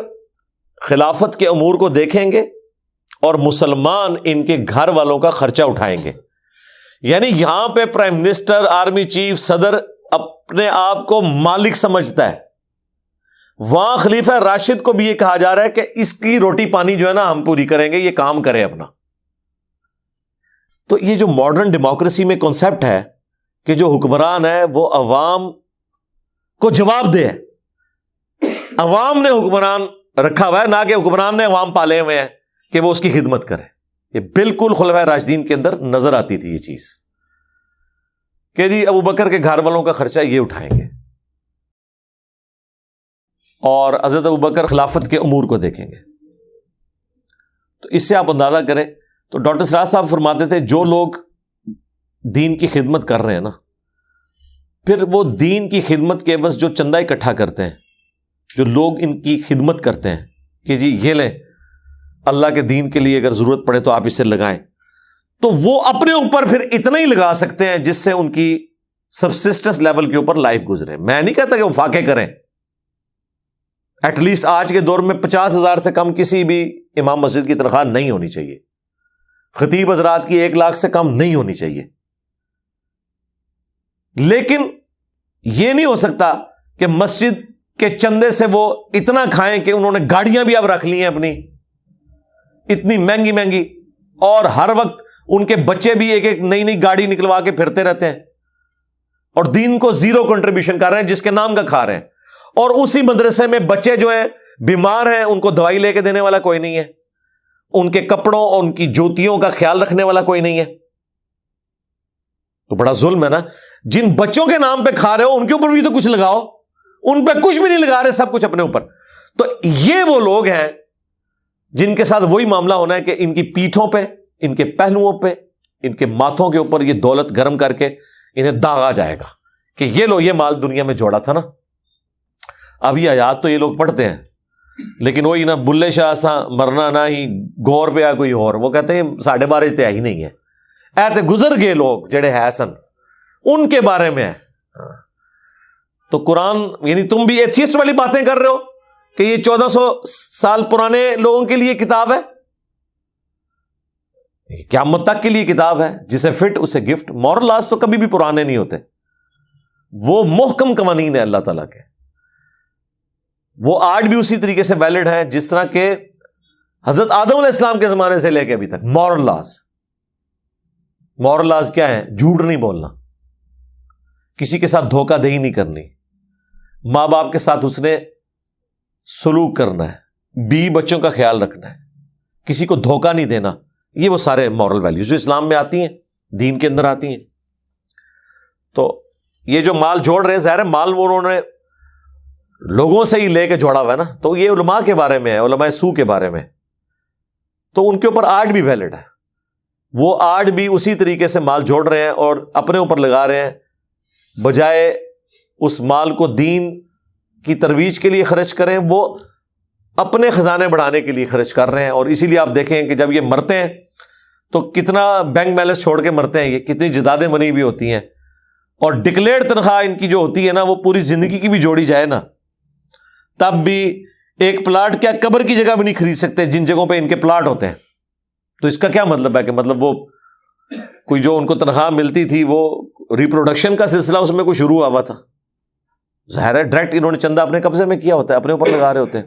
خلافت کے امور کو دیکھیں گے اور مسلمان ان کے گھر والوں کا خرچہ اٹھائیں گے. یعنی یہاں پہ پرائم منسٹر، آرمی چیف، صدر اپنے آپ کو مالک سمجھتا ہے، وہاں خلیفہ راشد کو بھی یہ کہا جا رہا ہے کہ اس کی روٹی پانی جو ہے نا ہم پوری کریں گے، یہ کام کرے اپنا. تو یہ جو ماڈرن ڈیموکریسی میں کنسپٹ ہے کہ جو حکمران ہے وہ عوام کو جواب دے، عوام نے حکمران رکھا ہوا ہے، نہ کہ حکمران نے عوام پالے ہوئے ہیں کہ وہ اس کی خدمت کرے. یہ بالکل خلفائے راشدین کے اندر نظر آتی تھی یہ چیز کہ جی ابو بکر کے گھر والوں کا خرچہ یہ اٹھائیں گے اور حضرت ابو بکر خلافت کے امور کو دیکھیں گے. تو اس سے آپ اندازہ کریں. تو ڈاکٹر سراج صاحب فرماتے تھے جو لوگ دین کی خدمت کر رہے ہیں نا، پھر وہ دین کی خدمت کے عوض جو چندہ اکٹھا کرتے ہیں، جو لوگ ان کی خدمت کرتے ہیں کہ جی یہ لیں اللہ کے دین کے لیے اگر ضرورت پڑے تو آپ اسے لگائیں، تو وہ اپنے اوپر پھر اتنا ہی لگا سکتے ہیں جس سے ان کی سبسسٹنس لیول کے اوپر لائف گزرے. میں نہیں کہتا کہ وہ فاقے کریں، ایٹ لیسٹ آج کے دور میں 50,000 سے کم کسی بھی امام مسجد کی تنخواہ نہیں ہونی چاہیے، خطیب حضرات کی 1 لاکھ سے کم نہیں ہونی چاہیے. لیکن یہ نہیں ہو سکتا کہ مسجد کے چندے سے وہ اتنا کھائیں کہ انہوں نے گاڑیاں بھی اب رکھ لی ہیں اپنی اتنی مہنگی مہنگی, اور ہر وقت ان کے بچے بھی ایک ایک نئی نئی گاڑی نکلوا کے پھرتے رہتے ہیں, اور دین کو زیرو کنٹریبیوشن کر رہے ہیں جس کے نام کا کھا رہے ہیں. اور اسی مدرسے میں بچے جو ہیں بیمار ہیں, ان کو دوائی لے کے دینے والا کوئی نہیں ہے, ان کے کپڑوں اور ان کی جوتیوں کا خیال رکھنے والا کوئی نہیں ہے. تو بڑا ظلم ہے نا. جن بچوں کے نام پہ کھا رہے ہو ان کے اوپر بھی تو کچھ لگاؤ, ان پہ کچھ بھی نہیں لگا رہے, سب کچھ اپنے اوپر. تو یہ وہ لوگ ہیں جن کے ساتھ وہی معاملہ ہونا ہے کہ ان کی پیٹھوں پہ, ان کے پہلوؤں پہ, ان کے ماتھوں کے اوپر یہ دولت گرم کر کے انہیں داغا جائے گا کہ یہ لو, یہ مال دنیا میں جوڑا تھا نا. اب یہ آیات تو یہ لوگ پڑھتے ہیں, لیکن وہی نا بلے شاہ سا مرنا نہ ہی گور پہ کوئی اور, وہ کہتے ہیں ساڑھے بارے تے ہی نہیں ہے. ایتے گزر گئے لوگ جڑے ہے سن ان کے بارے میں ہے. تو قرآن یعنی تم بھی ایتھیسٹ والی باتیں کر رہے ہو کہ یہ 1400 سال پرانے لوگوں کے لیے کتاب ہے, قیامت تک کے لیے کتاب ہے, جسے فٹ اسے گفٹ. مورل لاز تو کبھی بھی پرانے نہیں ہوتے, وہ محکم قوانین ہے اللہ تعالیٰ کے, وہ آج بھی اسی طریقے سے ویلڈ ہیں جس طرح کہ حضرت آدم علیہ السلام کے زمانے سے لے کے ابھی تک. مورل لاز, مورل لاز کیا ہے؟ جھوٹ نہیں بولنا, کسی کے ساتھ دھوکہ دہی نہیں کرنی, ماں باپ کے ساتھ اس نے سلوک کرنا ہے, بیوی بچوں کا خیال رکھنا ہے, کسی کو دھوکہ نہیں دینا. یہ وہ سارے مورل ویلیوز جو اسلام میں آتی ہیں, دین کے اندر آتی ہیں. تو یہ جو مال جوڑ رہے ہیں, ظاہر ہے مال وہ انہوں نے لوگوں سے ہی لے کے جوڑا ہوا ہے نا. تو یہ علماء کے بارے میں ہے, علماء سو کے بارے میں, تو ان کے اوپر آج بھی ویلڈ ہے. وہ آج بھی اسی طریقے سے مال جوڑ رہے ہیں اور اپنے اوپر لگا رہے ہیں, بجائے اس مال کو دین کی ترویج کے لیے خرچ کریں, وہ اپنے خزانے بڑھانے کے لیے خرچ کر رہے ہیں. اور اسی لیے آپ دیکھیں کہ جب یہ مرتے ہیں تو کتنا بینک بیلنس چھوڑ کے مرتے ہیں, یہ کتنی جائیدادیں بنی ہوئی ہوتی ہیں, اور ڈکلیئرڈ تنخواہ ان کی جو ہوتی ہے نا, وہ پوری زندگی کی بھی جوڑی جائے نا, تب بھی ایک پلاٹ کیا قبر کی جگہ بھی نہیں خرید سکتے جن جگہوں پہ ان کے پلاٹ ہوتے ہیں. تو اس کا کیا مطلب ہے کہ مطلب وہ کوئی جو ان کو تنخواہ ملتی تھی وہ ریپروڈکشن کا سلسلہ اس میں کوئی شروع ہوا تھا. ظاہر ہے ڈائریکٹ انہوں نے چندہ اپنے قبضے میں کیا ہوتا ہے, اپنے اوپر لگا رہے ہوتے ہیں.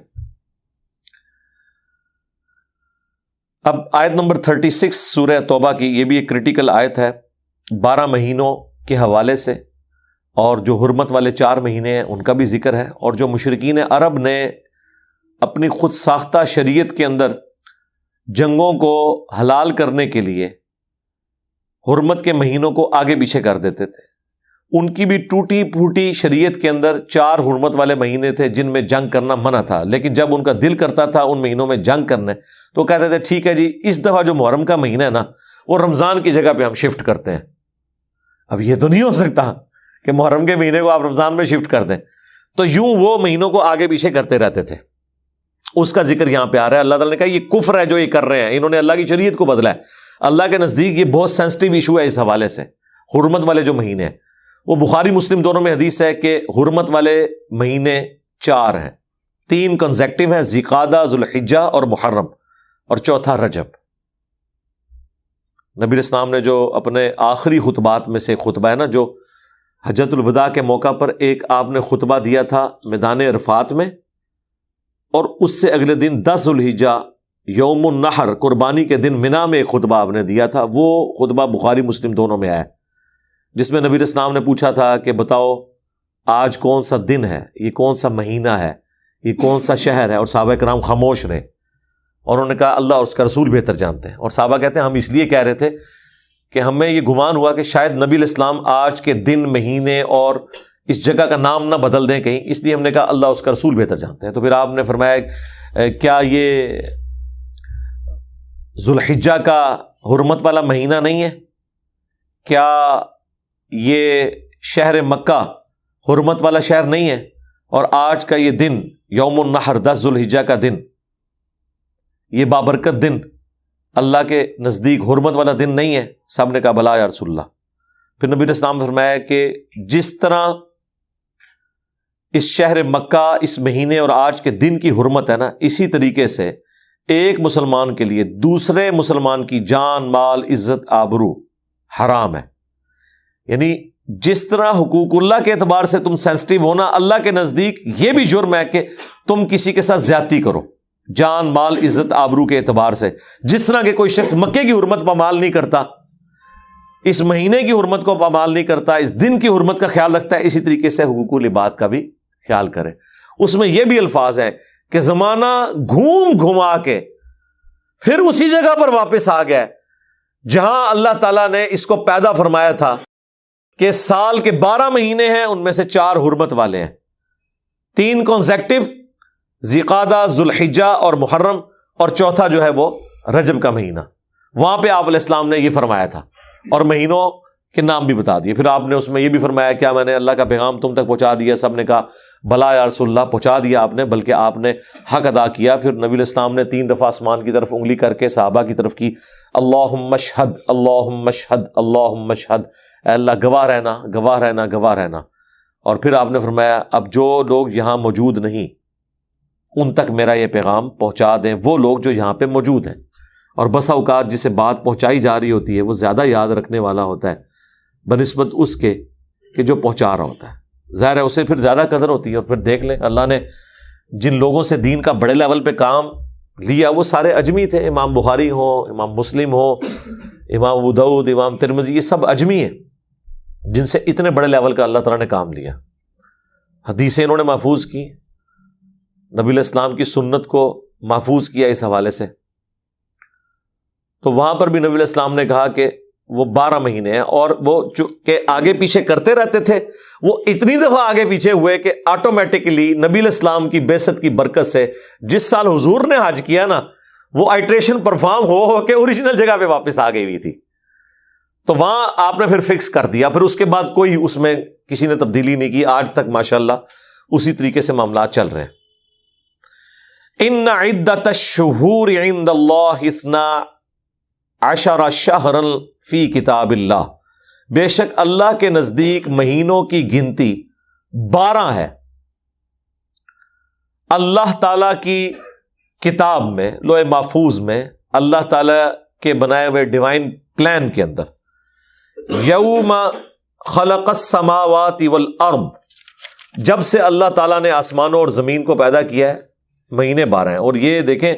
اب آیت نمبر 36 سورہ توبہ کی, یہ بھی ایک کریٹیکل آیت ہے 12 مہینوں کے حوالے سے, اور جو حرمت والے 4 مہینے ہیں ان کا بھی ذکر ہے. اور جو مشرکین عرب نے اپنی خود ساختہ شریعت کے اندر جنگوں کو حلال کرنے کے لیے حرمت کے مہینوں کو آگے پیچھے کر دیتے تھے, ان کی بھی ٹوٹی پھوٹی شریعت کے اندر 4 حرمت والے مہینے تھے جن میں جنگ کرنا منع تھا. لیکن جب ان کا دل کرتا تھا ان مہینوں میں جنگ کرنے, تو کہتے تھے ٹھیک ہے جی, اس دفعہ جو محرم کا مہینہ ہے نا وہ رمضان کی جگہ پہ ہم شفٹ کرتے ہیں. اب یہ تو نہیں ہو سکتا کہ محرم کے مہینے کو آپ رمضان میں شفٹ کر دیں, تو یوں وہ مہینوں کو آگے پیچھے کرتے رہتے تھے. اس کا ذکر یہاں پہ آ رہا ہے. اللہ تعالیٰ نے کہا یہ کفر ہے جو یہ کر رہے ہیں, انہوں نے اللہ کی شریعت کو بدلا ہے. اللہ کے نزدیک یہ بہت سینسٹیو ایشو ہے اس حوالے سے. حرمت والے جو مہینے ہیں وہ بخاری مسلم دونوں میں حدیث ہے کہ حرمت والے مہینے 4 ہیں, 3 کنزیکٹیو ہیں, ذوالقعدہ, ذوالحجہ اور محرم, اور چوتھا رجب. نبی الاسلام نے جو اپنے آخری خطبات میں سے خطبہ ہے نا, جو حجۃ الوداع کے موقع پر ایک آپ نے خطبہ دیا تھا میدان عرفات میں, اور اس سے اگلے دن 10 ذوالحجہ یوم النحر قربانی کے دن منا میں ایک خطبہ آپ نے دیا تھا. وہ خطبہ بخاری مسلم دونوں میں آیا, جس میں نبی الاسلام نے پوچھا تھا کہ بتاؤ آج کون سا دن ہے, یہ کون سا مہینہ ہے, یہ کون سا شہر ہے, اور صحابہ کرام خاموش رہے, اور انہوں نے کہا اللہ اور اس کا رسول بہتر جانتے ہیں. اور صحابہ کہتے ہیں ہم اس لیے کہہ رہے تھے کہ ہمیں یہ گمان ہوا کہ شاید نبی الاسلام آج کے دن, مہینے اور اس جگہ کا نام نہ بدل دیں کہیں, اس لیے ہم نے کہا اللہ اس کا رسول بہتر جانتے ہیں. تو پھر آپ نے فرمایا کیا یہ ذوالحجہ کا حرمت والا مہینہ نہیں ہے, کیا یہ شہر مکہ حرمت والا شہر نہیں ہے, اور آج کا یہ دن یوم النحر 10 ذوالحجہ کا دن, یہ بابرکت دن اللہ کے نزدیک حرمت والا دن نہیں ہے؟ سب نے کہا بلا یا رسول اللہ. پھر نبی اسلام نے فرمایا کہ جس طرح اس شہر مکہ, اس مہینے اور آج کے دن کی حرمت ہے نا, اسی طریقے سے ایک مسلمان کے لیے دوسرے مسلمان کی جان, مال, عزت, آبرو حرام ہے. یعنی جس طرح حقوق اللہ کے اعتبار سے تم سینسٹیو ہونا، اللہ کے نزدیک یہ بھی جرم ہے کہ تم کسی کے ساتھ زیادتی کرو، جان مال عزت آبرو کے اعتبار سے. جس طرح کہ کوئی شخص مکے کی حرمت پامال نہیں کرتا، اس مہینے کی حرمت کو پامال نہیں کرتا، اس دن کی حرمت کا خیال رکھتا ہے، اسی طریقے سے حقوق العباد کا بھی خیال کرے. اس میں یہ بھی الفاظ ہیں کہ زمانہ گھوم گھما کے پھر اسی جگہ پر واپس آ گیا جہاں اللہ تعالیٰ نے اس کو پیدا فرمایا تھا کہ سال کے 12 مہینے ہیں، ان میں سے 4 حرمت والے ہیں، 3 کنزیکٹو ذی-قعدہ، ذوالحجہ اور محرم، اور چوتھا جو ہے وہ رجب کا مہینہ. وہاں پہ آپ علیہ السلام نے یہ فرمایا تھا اور مہینوں کے نام بھی بتا دیے. پھر آپ نے اس میں یہ بھی فرمایا کیا میں نے اللہ کا پیغام تم تک پہنچا دیا؟ سب نے کہا بلا یا رسول اللہ، پہنچا دیا آپ نے، بلکہ آپ نے حق ادا کیا. پھر نبی علیہ السلام نے 3 دفعہ آسمان کی طرف انگلی کر کے صحابہ کی طرف کی، اللہم اشہد اللہم اشہد اللہم اشہد، اے اللہ گواہ رہنا گواہ رہنا گواہ رہنا. اور پھر آپ نے فرمایا اب جو لوگ یہاں موجود نہیں ان تک میرا یہ پیغام پہنچا دیں، وہ لوگ جو یہاں پہ موجود ہیں. اور بسا اوقات جسے بات پہنچائی جا رہی ہوتی ہے وہ زیادہ یاد رکھنے والا ہوتا ہے بنسبت اس کے کہ جو پہنچا رہا ہوتا ہے، ظاہر ہے اسے پھر زیادہ قدر ہوتی ہے. اور پھر دیکھ لیں اللہ نے جن لوگوں سے دین کا بڑے لیول پہ کام لیا وہ سارے اجمی تھے، امام بخاری ہو، امام مسلم ہو، امام ابو داؤد، امام ترمذی، یہ سب اجمی ہیں جن سے اتنے بڑے لیول کا اللہ تعالیٰ نے کام لیا. حدیثیں انہوں نے محفوظ کی، نبی علیہ السلام کی سنت کو محفوظ کیا اس حوالے سے. تو وہاں پر بھی نبی علیہ السلام نے کہا کہ وہ 12 مہینے ہیں، اور وہ کہ آگے پیچھے کرتے رہتے تھے، وہ اتنی دفعہ آگے پیچھے ہوئے کہ آٹومیٹکلی نبی علیہ السلام کی بعثت کی برکت سے جس سال حضور نے حج کیا نا، وہ آئٹریشن پرفارم ہو کے اوریجنل جگہ پہ واپس آ گئی ہوئی تھی. تو وہاں آپ نے پھر فکس کر دیا، پھر اس کے بعد کوئی اس میں کسی نے تبدیلی نہیں کی. آج تک ماشاءاللہ اسی طریقے سے معاملات چل رہے ہیں. ان عدت الشہور عند اللہ 12 شہرا فی کتاب اللہ، بے شک اللہ کے نزدیک مہینوں کی گنتی 12 ہے اللہ تعالی کی کتاب میں، لوح محفوظ میں، اللہ تعالی کے بنائے ہوئے ڈیوائن پلان کے اندر. یوم خلق السماوات والارض، جب سے اللہ تعالیٰ نے آسمانوں اور زمین کو پیدا کیا ہے مہینے 12 ہیں. اور یہ دیکھیں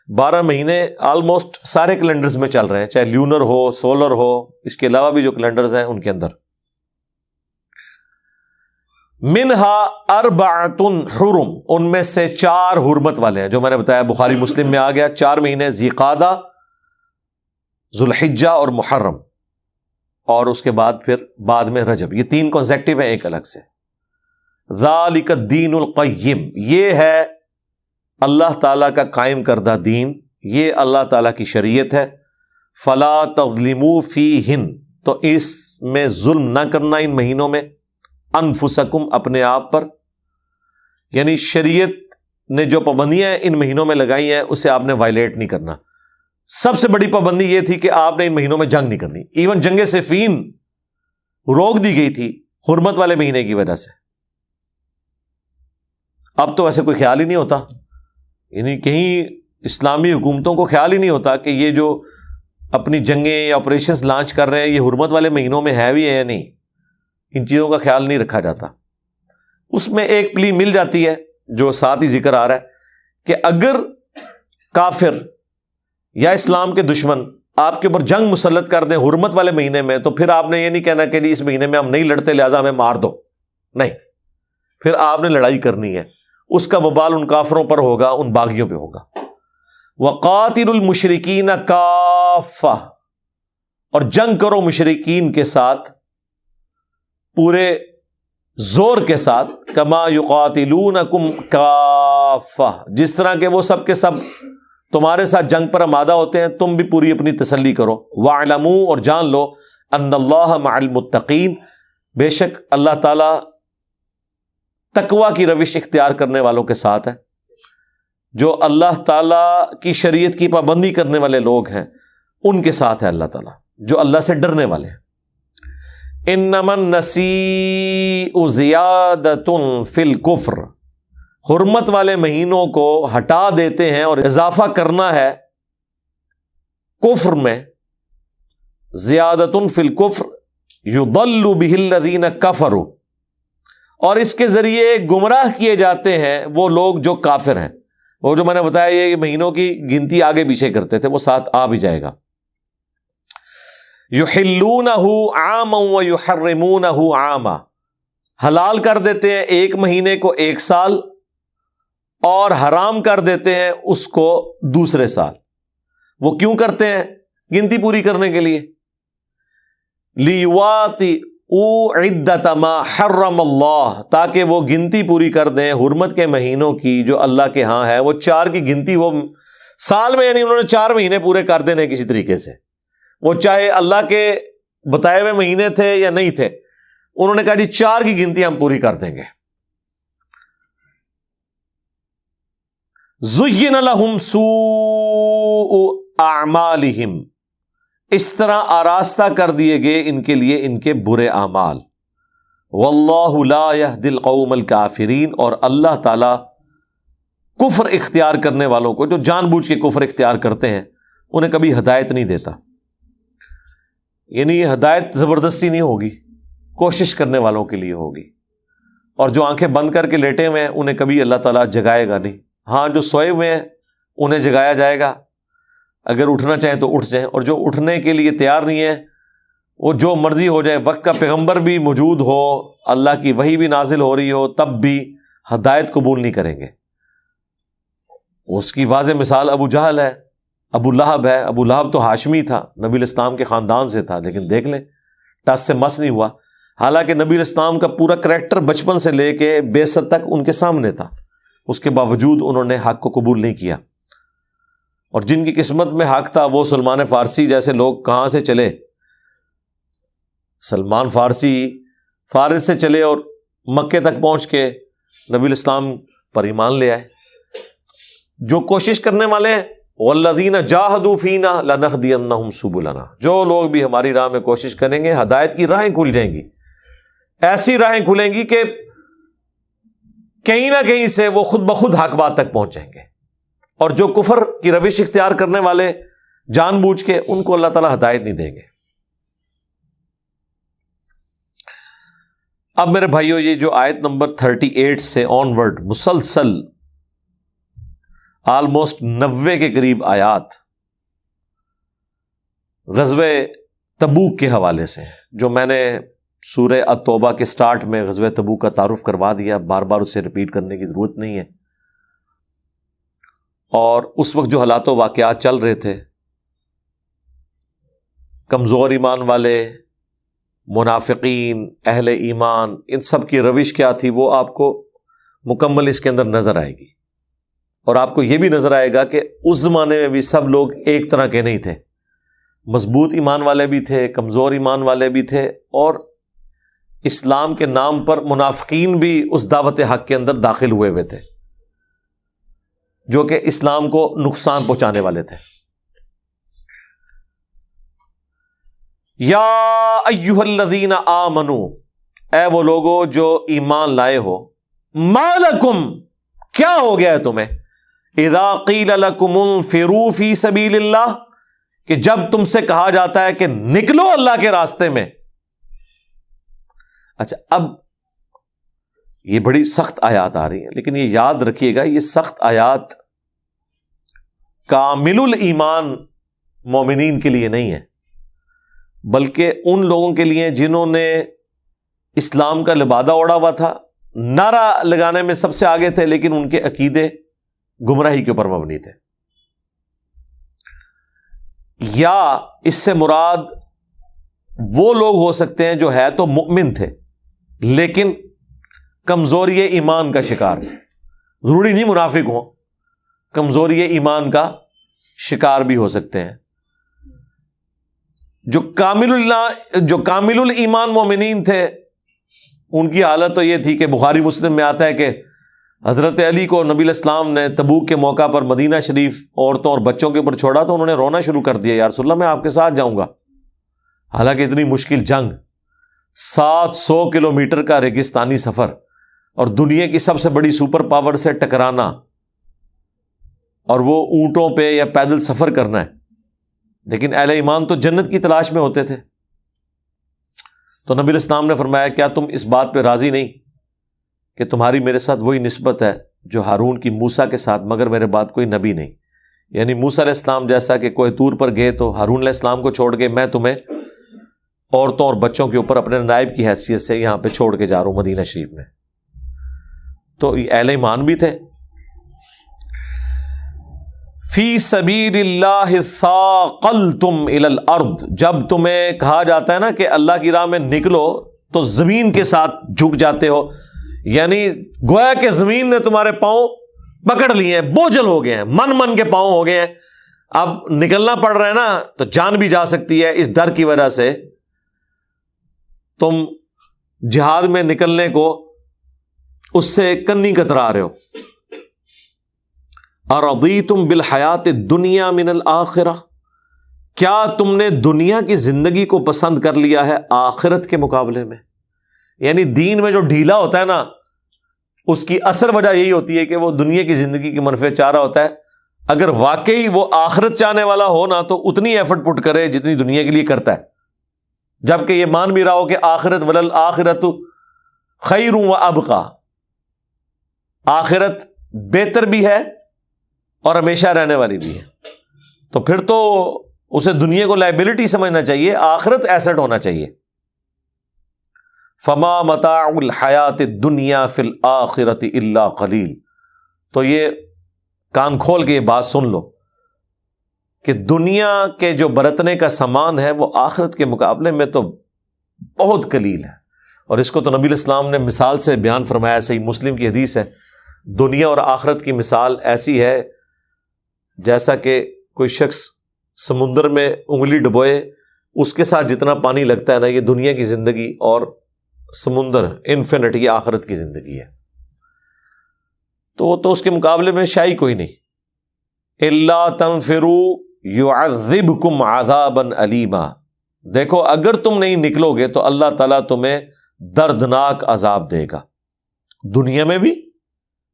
12 مہینے آلموسٹ سارے کیلنڈرز میں چل رہے ہیں، چاہے لیونر ہو، سولر ہو، اس کے علاوہ بھی جو کیلنڈرز ہیں ان کے اندر. منہا 4 حرم، ان میں سے 4 حرمت والے ہیں جو میں نے بتایا، بخاری مسلم میں آ گیا. 4 مہینے ذی-قعدہ، ذوالحجہ اور محرم، اور اس کے بعد پھر بعد میں رجب. یہ 3 کنزیکٹو ہیں ایک الگ سے. ذالک الدین القیم، یہ ہے اللہ تعالیٰ کا قائم کردہ دین، یہ اللہ تعالیٰ کی شریعت ہے. فلا تظلموا فیہن، تو اس میں ظلم نہ کرنا ان مہینوں میں، انفسکم، اپنے آپ پر. یعنی شریعت نے جو پابندیاں ان مہینوں میں لگائی ہیں اسے آپ نے وائلیٹ نہیں کرنا. سب سے بڑی پابندی یہ تھی کہ آپ نے ان مہینوں میں جنگ نہیں کرنی. ایون جنگ صفین روک دی گئی تھی حرمت والے مہینے کی وجہ سے. اب تو ایسے کوئی خیال ہی نہیں ہوتا، یعنی کہیں اسلامی حکومتوں کو خیال ہی نہیں ہوتا کہ یہ جو اپنی جنگیں یا آپریشنز لانچ کر رہے ہیں یہ حرمت والے مہینوں میں ہے بھی ہے یا نہیں. ان چیزوں کا خیال نہیں رکھا جاتا. اس میں ایک پلی مل جاتی ہے جو ساتھ ہی ذکر آ رہا ہے کہ اگر کافر یا اسلام کے دشمن آپ کے اوپر جنگ مسلط کر دیں حرمت والے مہینے میں، تو پھر آپ نے یہ نہیں کہنا کہ اس مہینے میں ہم نہیں لڑتے لہذا ہمیں مار دو. نہیں، پھر آپ نے لڑائی کرنی ہے. اس کا وبال ان کافروں پر ہوگا، ان باغیوں پہ ہوگا. وَقَاتِلُوا الْمُشْرِكِينَ كَافَّةً، اور جنگ کرو مشرکین کے ساتھ پورے زور کے ساتھ. كَمَا يُقَاتِلُونَكُمْ كَافَّةً، جس طرح کہ وہ سب کے سب تمہارے ساتھ جنگ پر آمادہ ہوتے ہیں تم بھی پوری اپنی تسلی کرو. وَاعْلَمُوا، اور جان لو، أَنَّ اللَّهَ مَعَ الْمُتَّقِينَ، بے شک اللہ تعالیٰ تقوی کی روش اختیار کرنے والوں کے ساتھ ہے. جو اللہ تعالیٰ کی شریعت کی پابندی کرنے والے لوگ ہیں ان کے ساتھ ہے اللہ تعالیٰ، جو اللہ سے ڈرنے والے ہیں. انما النسیء زیادۃ فی الکفر، حرمت والے مہینوں کو ہٹا دیتے ہیں اور اضافہ کرنا ہے کفر میں. زیادۃ فی الکفر یضل بہ الذین کفروا، اور اس کے ذریعے گمراہ کیے جاتے ہیں وہ لوگ جو کافر ہیں. وہ جو میں نے بتایا یہ مہینوں کی گنتی آگے پیچھے کرتے تھے وہ ساتھ آ بھی جائے گا. یحلونہ عاما ویحرمونہ عاما، حلال کر دیتے ہیں ایک مہینے کو ایک سال اور حرام کر دیتے ہیں اس کو دوسرے سال. وہ کیوں کرتے ہیں؟ گنتی پوری کرنے کے لیے. لیواطئوا عدۃ ما حرم اللہ، تاکہ وہ گنتی پوری کر دیں حرمت کے مہینوں کی جو اللہ کے ہاں ہے. وہ 4 کی گنتی وہ سال میں، یعنی انہوں نے 4 مہینے پورے کر دینے کسی طریقے سے. وہ چاہے اللہ کے بتائے ہوئے مہینے تھے یا نہیں تھے، انہوں نے کہا جی 4 کی گنتی ہم پوری کر دیں گے. زین لہم سوء اعمالہم، اس طرح آراستہ کر دیے گئے ان کے لیے ان کے برے اعمال. واللہ لا یہدی القوم الکافرین، اور اللہ تعالی کفر اختیار کرنے والوں کو جو جان بوجھ کے کفر اختیار کرتے ہیں انہیں کبھی ہدایت نہیں دیتا. یعنی یہ ہدایت زبردستی نہیں ہوگی، کوشش کرنے والوں کے لیے ہوگی. اور جو آنکھیں بند کر کے لیٹے ہوئے ہیں انہیں کبھی اللہ تعالیٰ جگائے گا نہیں. ہاں جو سوئے ہوئے ہیں انہیں جگایا جائے گا، اگر اٹھنا چاہیں تو اٹھ جائیں. اور جو اٹھنے کے لیے تیار نہیں ہے وہ جو مرضی ہو جائے، وقت کا پیغمبر بھی موجود ہو، اللہ کی وحی بھی نازل ہو رہی ہو، تب بھی ہدایت قبول نہیں کریں گے. اس کی واضح مثال ابو جہل ہے، ابو لہب ہے. ابو لہب تو ہاشمی تھا، نبی الاسلام کے خاندان سے تھا، لیکن دیکھ لیں ٹس سے مس نہیں ہوا. حالانکہ نبی الاسلام کا پورا کریکٹر بچپن سے لے کے بعثت تک ان کے سامنے تھا، اس کے باوجود انہوں نے حق کو قبول نہیں کیا. اور جن کی قسمت میں حق تھا وہ سلمان فارسی جیسے لوگ کہاں سے چلے. سلمان فارسی فارس سے چلے اور مکے تک پہنچ کے نبی الاسلام پر ایمان لے آئے. جو کوشش کرنے والے ہیں والذین جاہدوا فینا لنہدینہم سبلنا، جو لوگ بھی ہماری راہ میں کوشش کریں گے ہدایت کی راہیں کھل جائیں گی. ایسی راہیں کھلیں گی کہ کہیں نہ کہیں سے وہ خود بخود حق بات تک پہنچ جائیں گے. اور جو کفر کی روش اختیار کرنے والے جان بوجھ کے، ان کو اللہ تعالیٰ ہدایت نہیں دیں گے. اب میرے بھائیو یہ جو آیت نمبر 38 سے آن ورڈ مسلسل آلموسٹ 90 کے قریب آیات غزوہ تبوک کے حوالے سے، جو میں نے سورہ التوبہ کے سٹارٹ میں غزوہ تبوک کا تعارف کروا دیا، بار بار اسے ریپیٹ کرنے کی ضرورت نہیں ہے. اور اس وقت جو حالات و واقعات چل رہے تھے، کمزور ایمان والے، منافقین، اہل ایمان، ان سب کی روش کیا تھی وہ آپ کو مکمل اس کے اندر نظر آئے گی. اور آپ کو یہ بھی نظر آئے گا کہ اس زمانے میں بھی سب لوگ ایک طرح کے نہیں تھے. مضبوط ایمان والے بھی تھے، کمزور ایمان والے بھی تھے، اور اسلام کے نام پر منافقین بھی اس دعوت حق کے اندر داخل ہوئے تھے، جو کہ اسلام کو نقصان پہنچانے والے تھے. یا ایھا الذین آمنو، اے وہ لوگو جو ایمان لائے ہو، ما لکم، کیا ہو گیا ہے تمہیں، اذا قیل لکم انفروا فی سبیل اللہ، کہ جب تم سے کہا جاتا ہے کہ نکلو اللہ کے راستے میں. اچھا، اب یہ بڑی سخت آیات آ رہی ہیں، لیکن یہ یاد رکھیے گا یہ سخت آیات کامل الایمان مومنین کے لیے نہیں ہے، بلکہ ان لوگوں کے لیے جنہوں نے اسلام کا لبادہ اوڑا ہوا تھا، نعرہ لگانے میں سب سے آگے تھے، لیکن ان کے عقیدے گمراہی کے اوپر مبنی تھے. یا اس سے مراد وہ لوگ ہو سکتے ہیں جو ہے تو مؤمن تھے لیکن کمزوری ایمان کا شکار تھے. ضروری نہیں منافق ہوں، کمزوری ایمان کا شکار بھی ہو سکتے ہیں. جو کامل الایمان مومنین تھے ان کی حالت تو یہ تھی کہ بخاری مسلم میں آتا ہے کہ حضرت علی کو نبی الاسلام نے تبوک کے موقع پر مدینہ شریف عورتوں اور بچوں کے اوپر چھوڑا تو انہوں نے رونا شروع کر دیا، یا رسول اللہ میں آپ کے ساتھ جاؤں گا. حالانکہ اتنی مشکل جنگ، 700 کلومیٹر کا ریگستانی سفر، اور دنیا کی سب سے بڑی سپر پاور سے ٹکرانا، اور وہ اونٹوں پہ یا پیدل سفر کرنا ہے. لیکن اہل ایمان تو جنت کی تلاش میں ہوتے تھے. تو نبی علیہ السلام نے فرمایا کیا تم اس بات پہ راضی نہیں کہ تمہاری میرے ساتھ وہی نسبت ہے جو ہارون کی موسیٰ کے ساتھ، مگر میرے بعد کوئی نبی نہیں. یعنی موسیٰ علیہ السلام جیسا کہ کوہ طور پر گئے تو ہارون علیہ السلام کو چھوڑ کے میں تمہیں عورتوں اور بچوں کے اوپر اپنے نائب کی حیثیت سے یہاں پہ چھوڑ کے جا رہا ہوں مدینہ شریف میں. تو اہل ایمان بھی تھے. فی سبیل اللہ ثاقلتم الی الارض، جب تمہیں کہا جاتا ہے نا کہ اللہ کی راہ میں نکلو تو زمین کے ساتھ جھک جاتے ہو، یعنی گویا کہ زمین نے تمہارے پاؤں پکڑ لیے ہیں، بوجھل ہو گئے ہیں، من کے پاؤں ہو گئے ہیں. اب نکلنا پڑ رہا ہے نا تو جان بھی جا سکتی ہے. اس ڈر کی وجہ سے تم جہاد میں نکلنے کو اس سے کنی کترا رہے ہو. ارضیتم بالحیات الدنیا من الآخرہ، کیا تم نے دنیا کی زندگی کو پسند کر لیا ہے آخرت کے مقابلے میں؟ یعنی دین میں جو ڈھیلا ہوتا ہے نا، اس کی اصل وجہ یہی ہوتی ہے کہ وہ دنیا کی زندگی کی منفعت چاہ رہا ہوتا ہے. اگر واقعی وہ آخرت چاہنے والا ہو نا تو اتنی ایفرٹ پٹ کرے جتنی دنیا کے لیے کرتا ہے، جبکہ یہ مان بھی رہا ہو کہ آخرت وللآخرۃ خیر و ابقی، آخرت بہتر بھی ہے اور ہمیشہ رہنے والی بھی ہے. تو پھر تو اسے دنیا کو لائبلٹی سمجھنا چاہیے، آخرت ایسٹ ہونا چاہیے. فما متاع الحیات الدنیا فی الآخرۃ الا قلیل. تو یہ کان کھول کے یہ بات سن لو کہ دنیا کے جو برتنے کا سامان ہے وہ آخرت کے مقابلے میں تو بہت قلیل ہے. اور اس کو تو نبی الاسلام نے مثال سے بیان فرمایا. صحیح مسلم کی حدیث ہے، دنیا اور آخرت کی مثال ایسی ہے جیسا کہ کوئی شخص سمندر میں انگلی ڈبوئے، اس کے ساتھ جتنا پانی لگتا ہے نا، یہ دنیا کی زندگی اور سمندر انفینٹ، یہ آخرت کی زندگی ہے. تو وہ تو اس کے مقابلے میں شاہی کوئی نہیں. الا تنفروا يعذبكم عذابا علیما. دیکھو اگر تم نہیں نکلو گے تو اللہ تعالیٰ تمہیں دردناک عذاب دے گا. دنیا میں بھی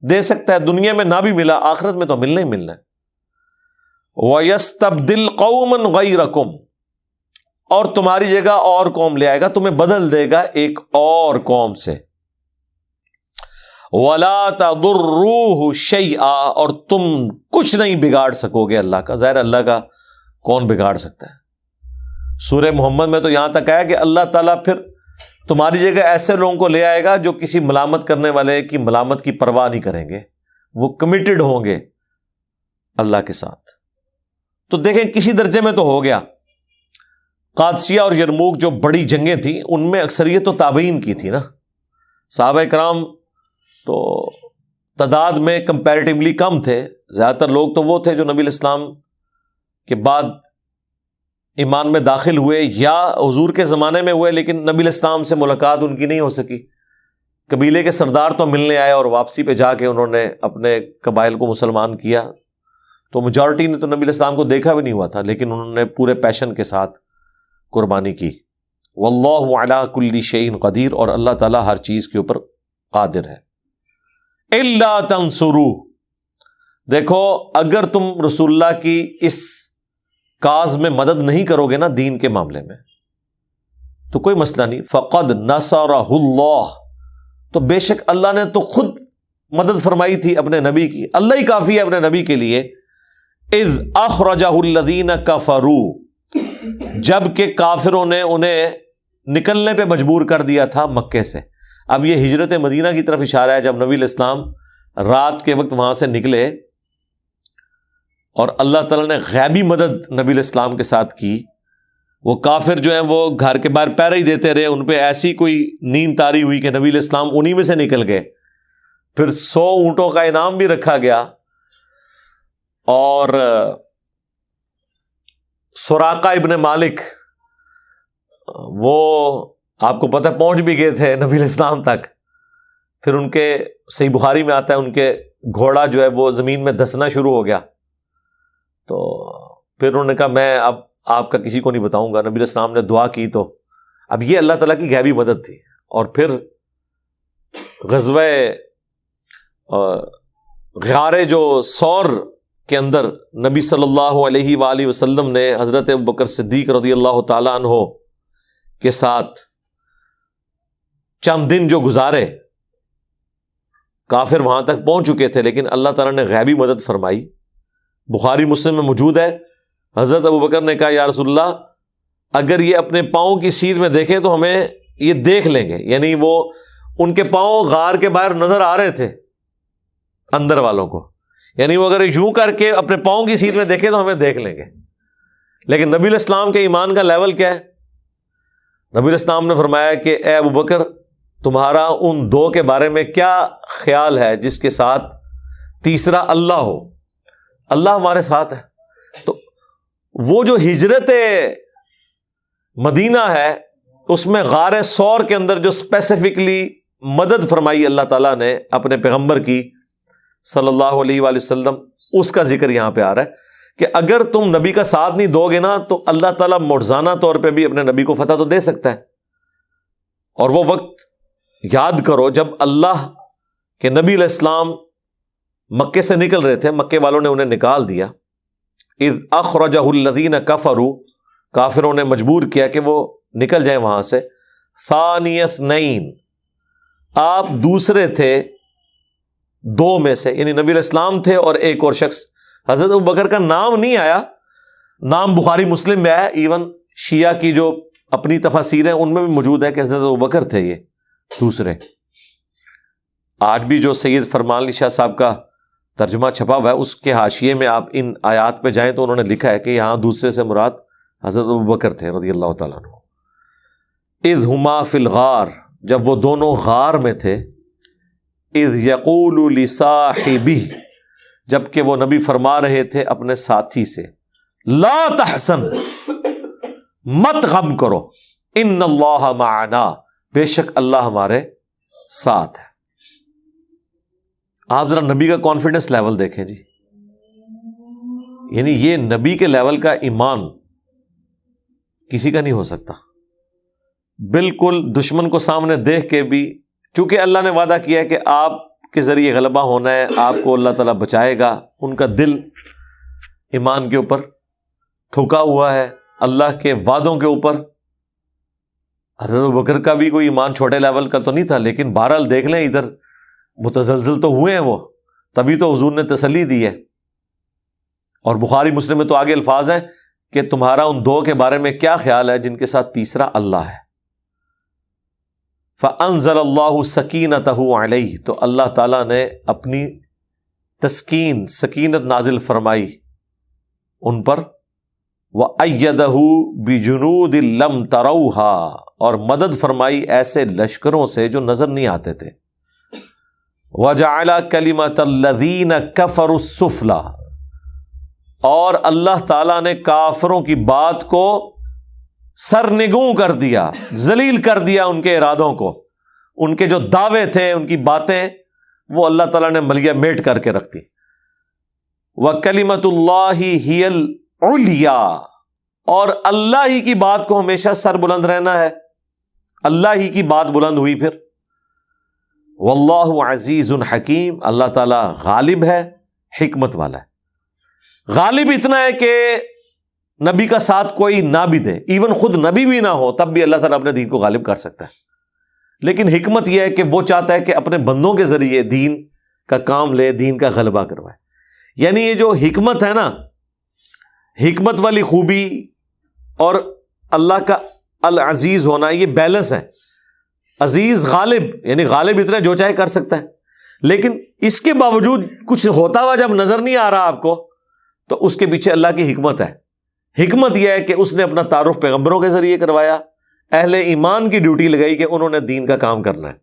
دے سکتا ہے، دنیا میں نہ بھی ملا، آخرت میں تو ملنا ہی ملنا ہے. وَيَسْتَبْدِلْ قَوْمًا غَيْرَكُمْ، اور تمہاری جگہ اور قوم لے آئے گا، تمہیں بدل دے گا ایک اور قوم سے. وَلَا تَضُرُّوهُ شَيْئًا، اور تم کچھ نہیں بگاڑ سکو گے اللہ کا. ظاہر اللہ کا کون بگاڑ سکتا ہے؟ سورہ محمد میں تو یہاں تک آیا کہ اللہ تعالیٰ پھر تمہاری جگہ ایسے لوگوں کو لے آئے گا جو کسی ملامت کرنے والے کی ملامت کی پرواہ نہیں کریں گے، وہ کمیٹڈ ہوں گے اللہ کے ساتھ. تو دیکھیں کسی درجے میں تو ہو گیا. قادسیہ اور یرموک جو بڑی جنگیں تھیں ان میں اکثریت تو تابعین کی تھی نا. صحابہ کرام تو تعداد میں کمپیریٹیولی کم تھے، زیادہ تر لوگ تو وہ تھے جو نبی الاسلام کے بعد ایمان میں داخل ہوئے یا حضور کے زمانے میں ہوئے، لیکن نبی الاسلام سے ملاقات ان کی نہیں ہو سکی. قبیلے کے سردار تو ملنے آئے اور واپسی پہ جا کے انہوں نے اپنے قبائل کو مسلمان کیا. تو میجورٹی نے تو نبی الاسلام کو دیکھا بھی نہیں ہوا تھا، لیکن انہوں نے پورے پیشن کے ساتھ قربانی کی. واللہ علی کل شیء قدیر، اور اللہ تعالیٰ ہر چیز کے اوپر قادر ہے. الا تنصروہ، دیکھو اگر تم رسول اللہ کی اس کاز میں مدد نہیں کرو گے نا دین کے معاملے میں تو کوئی مسئلہ نہیں. فقد نصرہ اللہ، تو بے شک اللہ نے تو خود مدد فرمائی تھی اپنے نبی کی. اللہ ہی کافی ہے اپنے نبی کے لیے. اذ اخرجہ الذین کفروا، جب کہ کافروں نے انہیں نکلنے پہ مجبور کر دیا تھا مکے سے. اب یہ ہجرت مدینہ کی طرف اشارہ ہے، جب نبی الاسلام رات کے وقت وہاں سے نکلے اور اللہ تعالیٰ نے غیبی مدد نبی الاسلام کے ساتھ کی. وہ کافر جو ہیں وہ گھر کے باہر پہرے ہی دیتے رہے، ان پہ ایسی کوئی نیند طاری ہوئی کہ نبی الاسلام انہی میں سے نکل گئے. پھر 100 اونٹوں کا انعام بھی رکھا گیا، اور سراقہ ابن مالک وہ آپ کو پتہ پہنچ بھی گئے تھے نبی الاسلام تک. پھر ان کے صحیح بخاری میں آتا ہے ان کے گھوڑا جو ہے وہ زمین میں دھسنا شروع ہو گیا. تو پھر انہوں نے کہا میں اب آپ کا کسی کو نہیں بتاؤں گا. نبی الاسلام نے دعا کی. تو اب یہ اللہ تعالیٰ کی غیبی مدد تھی. اور پھر غزوہ غارِ جو ثور کے اندر نبی صلی اللہ علیہ وآلہ وسلم نے حضرت ابوبکر صدیق رضی اللہ تعالیٰ عنہ کے ساتھ چند دن جو گزارے، کافر وہاں تک پہنچ چکے تھے، لیکن اللہ تعالیٰ نے غیبی مدد فرمائی۔ بخاری مسلم میں موجود ہے، حضرت ابوبکر نے کہا یا رسول اللہ اگر یہ اپنے پاؤں کی سیدھ میں دیکھیں تو ہمیں یہ دیکھ لیں گے، یعنی وہ ان کے پاؤں غار کے باہر نظر آ رہے تھے اندر والوں کو، یعنی وہ اگر یوں کر کے اپنے پاؤں کی سیدھ میں دیکھیں تو ہمیں دیکھ لیں گے۔ لیکن نبی علیہ السلام کے ایمان کا لیول کیا ہے؟ نبی علیہ السلام نے فرمایا کہ اے ابوبکر تمہارا ان دو کے بارے میں کیا خیال ہے جس کے ساتھ تیسرا اللہ ہو؟ اللہ ہمارے ساتھ ہے۔ تو وہ جو ہجرت مدینہ ہے اس میں غار ثور کے اندر جو اسپیسیفکلی مدد فرمائی اللہ تعالیٰ نے اپنے پیغمبر کی صلی اللہ علیہ وآلہ وسلم، اس کا ذکر یہاں پہ آ رہا ہے کہ اگر تم نبی کا ساتھ نہیں دو گے نا تو اللہ تعالیٰ معجزانہ طور پہ بھی اپنے نبی کو فتح تو دے سکتا ہے۔ اور وہ وقت یاد کرو جب اللہ کے نبی علیہ السلام مکے سے نکل رہے تھے، مکے والوں نے انہیں نکال دیا، اذ اخرجہ الذین کفروا، کافروں نے مجبور کیا کہ وہ نکل جائیں وہاں سے، ثانی اثنین، آپ دوسرے تھے دو میں سے، یعنی نبی علیہ السلام تھے اور ایک اور شخص۔ حضرت ابوبکر کا نام نہیں آیا، نام بخاری مسلم میں آیا، ایون شیعہ کی جو اپنی تفاسیر ہیں ان میں بھی موجود ہے کہ حضرت ابوبکر تھے یہ دوسرے۔ آج بھی جو سید فرمان علی شاہ صاحب کا ترجمہ چھپا ہوا ہے اس کے حاشیے میں آپ ان آیات پہ جائیں تو انہوں نے لکھا ہے کہ یہاں دوسرے سے مراد حضرت ابوبکر تھے رضی اللہ تعالیٰ عنہ۔ اذ ہما فی الغار، جب وہ دونوں غار میں تھے، اذ یقول لصاحبہ، جبکہ وہ نبی فرما رہے تھے اپنے ساتھی سے، لا تحزن، مت غم کرو، ان اللہ معنا، بے شک اللہ ہمارے ساتھ ہے۔ آپ ذرا نبی کا کانفیڈنس لیول دیکھیں جی، یعنی یہ نبی کے لیول کا ایمان کسی کا نہیں ہو سکتا۔ بالکل دشمن کو سامنے دیکھ کے بھی، چونکہ اللہ نے وعدہ کیا ہے کہ آپ کے ذریعے غلبہ ہونا ہے، آپ کو اللہ تعالیٰ بچائے گا، ان کا دل ایمان کے اوپر تھکا ہوا ہے، اللہ کے وعدوں کے اوپر۔ حضرت ابوبکر کا بھی کوئی ایمان چھوٹے لیول کا تو نہیں تھا، لیکن بہرحال دیکھ لیں ادھر متزلزل تو ہوئے ہیں وہ، تبھی تو حضور نے تسلی دی ہے۔ اور بخاری مسلم میں تو آگے الفاظ ہیں کہ تمہارا ان دو کے بارے میں کیا خیال ہے جن کے ساتھ تیسرا اللہ ہے۔ فَأَنزَلَ اللَّهُ سَكِينَتَهُ عَلَيْهِ، تو اللہ تعالیٰ نے اپنی تسکین، سکینت نازل فرمائی ان پر، وَأَيَّدَهُ بِجُنُودٍ لَّمْ تَرَوْهَا، اور مدد فرمائی ایسے لشکروں سے جو نظر نہیں آتے تھے، وَجَعَلَ كَلِمَةَ الَّذِينَ كَفَرُوا السُّفْلَىٰ، اور اللہ تعالیٰ نے کافروں کی بات کو سرنگوں کر دیا، ذلیل کر دیا ان کے ارادوں کو، ان کے جو دعوے تھے، ان کی باتیں، وہ اللہ تعالیٰ نے ملیا میٹ کر کے رکھ دی۔ وَكَلِمَةُ اللَّهِ هِيَ الْعُلْيَا، اور اللہ ہی کی بات کو ہمیشہ سر بلند رہنا ہے، اللہ ہی کی بات بلند ہوئی پھر۔ وَاللَّهُ عَزِيزٌ حَكِيمٌ، اللہ تعالیٰ غالب ہے، حکمت والا ہے۔ غالب اتنا ہے کہ نبی کا ساتھ کوئی نہ بھی دے، ایون خود نبی بھی نہ ہو تب بھی اللہ تعالیٰ اپنے دین کو غالب کر سکتا ہے۔ لیکن حکمت یہ ہے کہ وہ چاہتا ہے کہ اپنے بندوں کے ذریعے دین کا کام لے، دین کا غلبہ کروائے۔ یعنی یہ جو حکمت ہے نا، حکمت والی خوبی اور اللہ کا العزیز ہونا، یہ بیلنس ہے۔ عزیز غالب، یعنی غالب اتنا جو چاہے کر سکتا ہے، لیکن اس کے باوجود کچھ ہوتا ہوا جب نظر نہیں آ رہا آپ کو تو اس کے پیچھے اللہ کی حکمت ہے۔ حکمت یہ ہے کہ اس نے اپنا تعارف پیغمبروں کے ذریعے کروایا، اہل ایمان کی ڈیوٹی لگائی کہ انہوں نے دین کا کام کرنا ہے،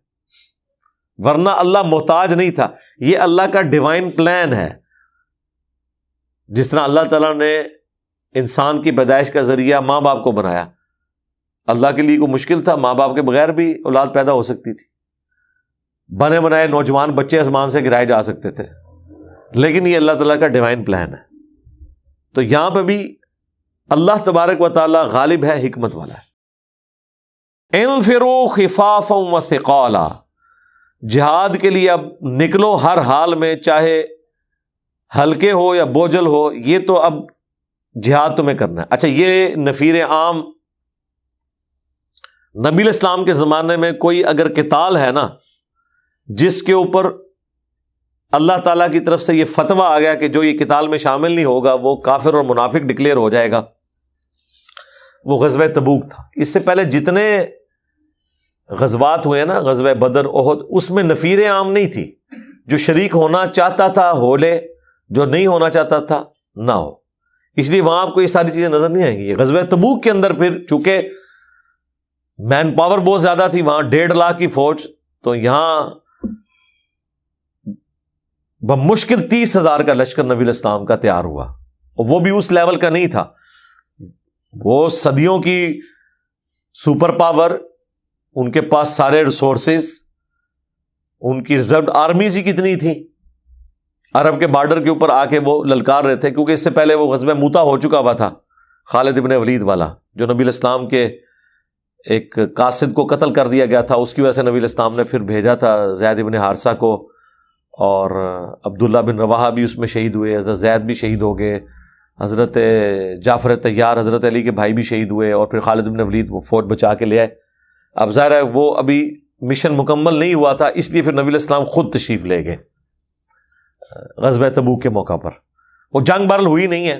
ورنہ اللہ محتاج نہیں تھا۔ یہ اللہ کا ڈیوائن پلان ہے۔ جس طرح اللہ تعالیٰ نے انسان کی پیدائش کا ذریعہ ماں باپ کو بنایا، اللہ کے لیے کوئی مشکل تھا؟ ماں باپ کے بغیر بھی اولاد پیدا ہو سکتی تھی، بنے بنائے نوجوان بچے آسمان سے گرائے جا سکتے تھے، لیکن یہ اللہ تعالیٰ کا ڈیوائن پلان ہے۔ تو یہاں پہ بھی اللہ تبارک و تعالی غالب ہے، حکمت والا ہے۔ انفروا خفافا وثقالا، جہاد کے لیے اب نکلو ہر حال میں، چاہے ہلکے ہو یا بوجھل ہو، یہ تو اب جہاد تمہیں کرنا ہے۔ اچھا، یہ نفیر عام نبی علیہ السلام کے زمانے میں کوئی اگر قتال ہے نا جس کے اوپر اللہ تعالیٰ کی طرف سے یہ فتویٰ آ گیا کہ جو یہ قتال میں شامل نہیں ہوگا وہ کافر اور منافق ڈکلیئر ہو جائے گا، وہ غزوہ تبوک تھا۔ اس سے پہلے جتنے غزوات ہوئے نا، غزوہ بدر، احد، اس میں نفیر عام نہیں تھی۔ جو شریک ہونا چاہتا تھا ہو لے، جو نہیں ہونا چاہتا تھا نہ ہو۔ اس لیے وہاں آپ کو یہ ساری چیزیں نظر نہیں آئیں گی۔ غزوہ تبوک کے اندر پھر چونکہ مین پاور بہت زیادہ تھی، وہاں 1.5 لاکھ کی فوج، تو یہاں بمشکل 30,000 کا لشکر نبی علیہ السلام کا تیار ہوا، اور وہ بھی اس لیول کا نہیں تھا۔ وہ صدیوں کی سپر پاور، ان کے پاس سارے ریسورسز، ان کی ریزرو آرمیز ہی کتنی تھی، عرب کے بارڈر کے اوپر آ کے وہ للکار رہے تھے، کیونکہ اس سے پہلے وہ غزوہ موتا ہو چکا ہوا تھا، خالد ابن ولید والا، جو نبی علیہ السلام کے ایک قاصد کو قتل کر دیا گیا تھا۔ اس کی وجہ سے نبی علیہ السلام نے پھر بھیجا تھا زید ابن حارثہ کو، اور عبداللہ بن رواحہ بھی اس میں شہید ہوئے، حضرت زید بھی شہید ہو گئے، حضرت جعفر طیار حضرت علی کے بھائی بھی شہید ہوئے، اور پھر خالد بن ولید وہ فوج بچا کے لے آئے۔ اب ظاہر ہے وہ ابھی مشن مکمل نہیں ہوا تھا، اس لیے پھر نبی علیہ السلام خود تشریف لے گئے غزوہ تبوک کے موقع پر۔ وہ جنگ بہرحال ہوئی نہیں ہے،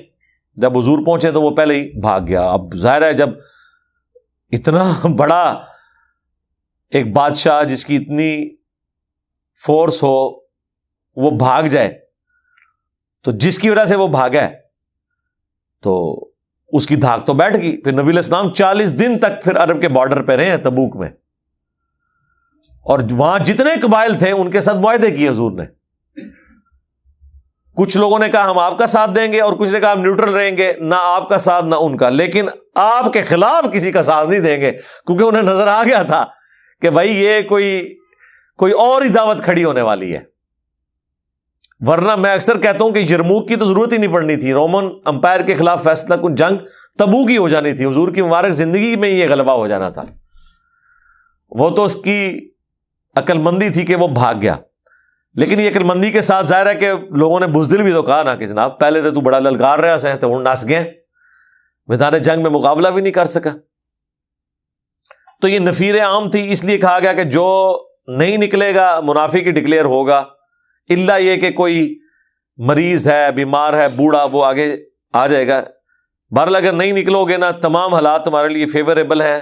جب حضور پہنچے تو وہ پہلے ہی بھاگ گیا۔ اب ظاہر ہے جب اتنا بڑا ایک بادشاہ جس کی اتنی فورس ہو وہ بھاگ جائے، تو جس کی وجہ سے وہ بھاگا ہے تو اس کی دھاک تو بیٹھ گئی۔ پھر نبی علیہ السلام 40 دن تک پھر عرب کے بارڈر پہ رہے ہیں تبوک میں، اور وہاں جتنے قبائل تھے ان کے ساتھ معاہدے کیے حضور نے۔ کچھ لوگوں نے کہا ہم آپ کا ساتھ دیں گے، اور کچھ نے کہا ہم نیوٹرل رہیں گے، نہ آپ کا ساتھ نہ ان کا، لیکن آپ کے خلاف کسی کا ساتھ نہیں دیں گے، کیونکہ انہیں نظر آ گیا تھا کہ بھائی یہ کوئی اور ہی دعوت کھڑی ہونے والی ہے۔ ورنہ میں اکثر کہتا ہوں کہ یرموک کی تو ضرورت ہی نہیں پڑنی تھی، رومن امپائر کے خلاف فیصلہ کن جنگ تبوک ہی ہو جانی تھی، حضور کی مبارک زندگی میں یہ غلبہ ہو جانا تھا۔ وہ تو اس کی عقل مندی تھی کہ وہ بھاگ گیا، لیکن یہ عقل مندی کے ساتھ ظاہر ہے کہ لوگوں نے بزدل بھی تو کہا نا کہ جناب پہلے تو بڑا للکار رہا سے تو ہوں نس گئے، میدان جنگ میں مقابلہ بھی نہیں کر سکا۔ تو یہ نفیر عام تھی، اس لیے کہا گیا کہ جو نہیں نکلے گا منافق ہی ڈکلیئر ہوگا، الا یہ کہ کوئی مریض ہے، بیمار ہے، بوڑھا، وہ آگے آ جائے گا۔ بہرحال اگر نہیں نکلو گے نا، تمام حالات تمہارے لیے فیوریبل ہیں،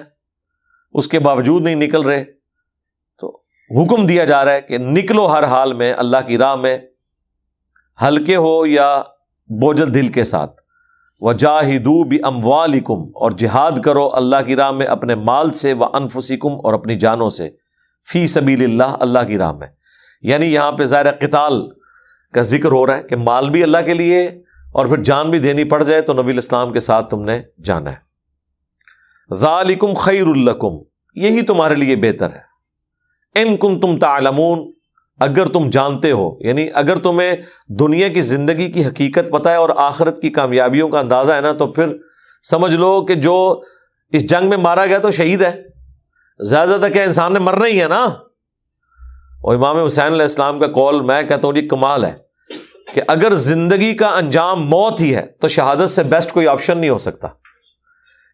اس کے باوجود نہیں نکل رہے، تو حکم دیا جا رہا ہے کہ نکلو ہر حال میں اللہ کی راہ میں، ہلکے ہو یا بوجھل دل کے ساتھ۔ وجاہدوا باموالکم، اور جہاد کرو اللہ کی راہ میں اپنے مال سے، وانفسکم، اور اپنی جانوں سے، فی سبیل اللہ، اللہ کی راہ میں۔ یعنی یہاں پہ ظاہر قتال کا ذکر ہو رہا ہے کہ مال بھی اللہ کے لیے، اور پھر جان بھی دینی پڑ جائے تو نبی علیہ السلام کے ساتھ تم نے جانا ہے۔ ذالکم خیر لکم، یہی تمہارے لیے بہتر ہے، ان کنتم تعلمون، اگر تم جانتے ہو، یعنی اگر تمہیں دنیا کی زندگی کی حقیقت پتہ ہے اور آخرت کی کامیابیوں کا اندازہ ہے نا، تو پھر سمجھ لو کہ جو اس جنگ میں مارا گیا تو شہید ہے، زیادہ تر کیا انسان نے مرنا ہی ہے نا۔ اور امام حسین علیہ السلام کا قول میں کہتا ہوں جی کمال ہے کہ اگر زندگی کا انجام موت ہی ہے تو شہادت سے بیسٹ کوئی آپشن نہیں ہو سکتا۔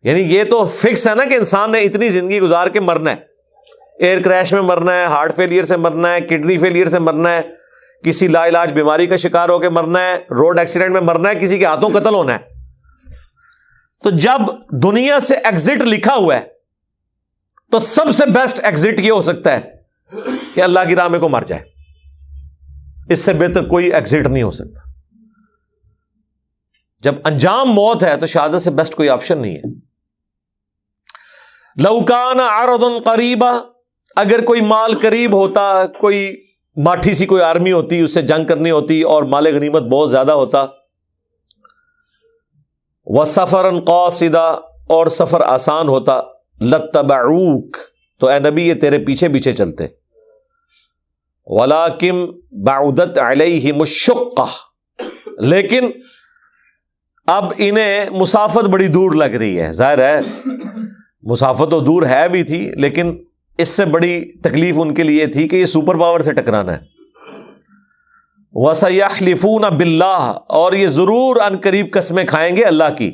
یعنی یہ تو فکس ہے نا کہ انسان نے اتنی زندگی گزار کے مرنا ہے، ایئر کریش میں مرنا ہے، ہارٹ فیلئر سے مرنا ہے، کڈنی فیلئر سے مرنا ہے، کسی لا علاج بیماری کا شکار ہو کے مرنا ہے، روڈ ایکسیڈنٹ میں مرنا ہے، کسی کے ہاتھوں قتل ہونا ہے۔ تو جب دنیا سے ایگزٹ لکھا ہوا ہے تو سب سے بیسٹ ایگزٹ یہ ہو سکتا ہے کہ اللہ کی راہ میں کو مر جائے، اس سے بہتر کوئی ایگزٹ نہیں ہو سکتا۔ جب انجام موت ہے تو شہادت سے بیسٹ کوئی آپشن نہیں ہے۔ لو کان عرضا قریبا، اگر کوئی مال قریب ہوتا، کوئی ماٹھی سی کوئی آرمی ہوتی، اس سے جنگ کرنی ہوتی اور مال غنیمت بہت زیادہ ہوتا، وسفرا قاصدا، اور سفر آسان ہوتا، لتبعوک، تو اے نبی یہ تیرے پیچھے پیچھے چلتے، ولیکن بعدت علیہم الشقہ، لیکن اب انہیں مسافت بڑی دور لگ رہی ہے۔ ظاہر ہے مسافت تو دور ہے بھی تھی، لیکن اس سے بڑی تکلیف ان کے لیے تھی کہ یہ سپر پاور سے ٹکرانا ہے۔ وَسَيَحْلِفُونَ بِاللَّهِ، اور یہ ضرور ان قریب قسمیں کھائیں گے اللہ کی،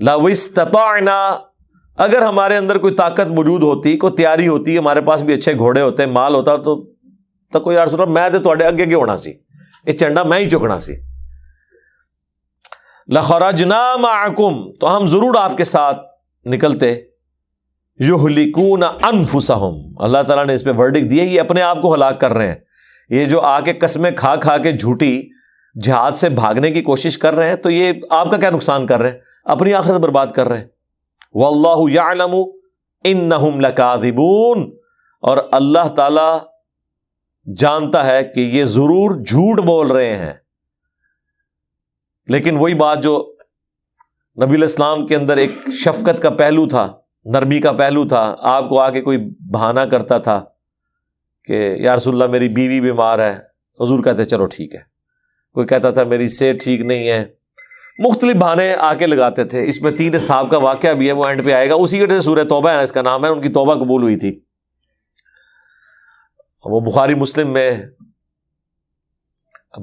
لَوِ اسْتَطَعْنَا، اگر ہمارے اندر کوئی طاقت موجود ہوتی، کوئی تیاری ہوتی، ہمارے پاس بھی اچھے گھوڑے ہوتے، مال ہوتا، تو کوئی یار سن میں تو اگے کیوں ہونا سی، یہ چنڈا میں ہی چکنا سی۔ لَخَرَجْنَا مَعَكُمْ، تو ہم ضرور آپ کے ساتھ نکلتے۔ یہلکون انفسہم، اللہ تعالیٰ نے اس پہ ورڈکٹ دیا، یہ اپنے آپ کو ہلاک کر رہے ہیں۔ یہ جو آ کے قسمیں کھا کھا کے جھوٹی جہاد سے بھاگنے کی کوشش کر رہے ہیں، تو یہ آپ کا کیا نقصان کر رہے ہیں؟ اپنی آخرت برباد کر رہے ہیں۔ واللہ یعلم انہم لکاذبون، اور اللہ تعالیٰ جانتا ہے کہ یہ ضرور جھوٹ بول رہے ہیں۔ لیکن وہی بات جو نبی علیہ السلام کے اندر ایک شفقت کا پہلو تھا، نرمی کا پہلو تھا، آپ کو آ کے کوئی بہانہ کرتا تھا کہ یا رسول اللہ میری بیوی بیمار ہے، حضور کہتے چلو ٹھیک ہے۔ کوئی کہتا تھا میری صحت ٹھیک نہیں ہے، مختلف بہانے آ کے لگاتے تھے۔ اس میں 3 اصحاب کا واقعہ بھی ہے، وہ اینڈ پہ آئے گا، اسی وجہ سے سورہ توبہ ہے، اس کا نام ہے، ان کی توبہ قبول ہوئی تھی۔ وہ بخاری مسلم میں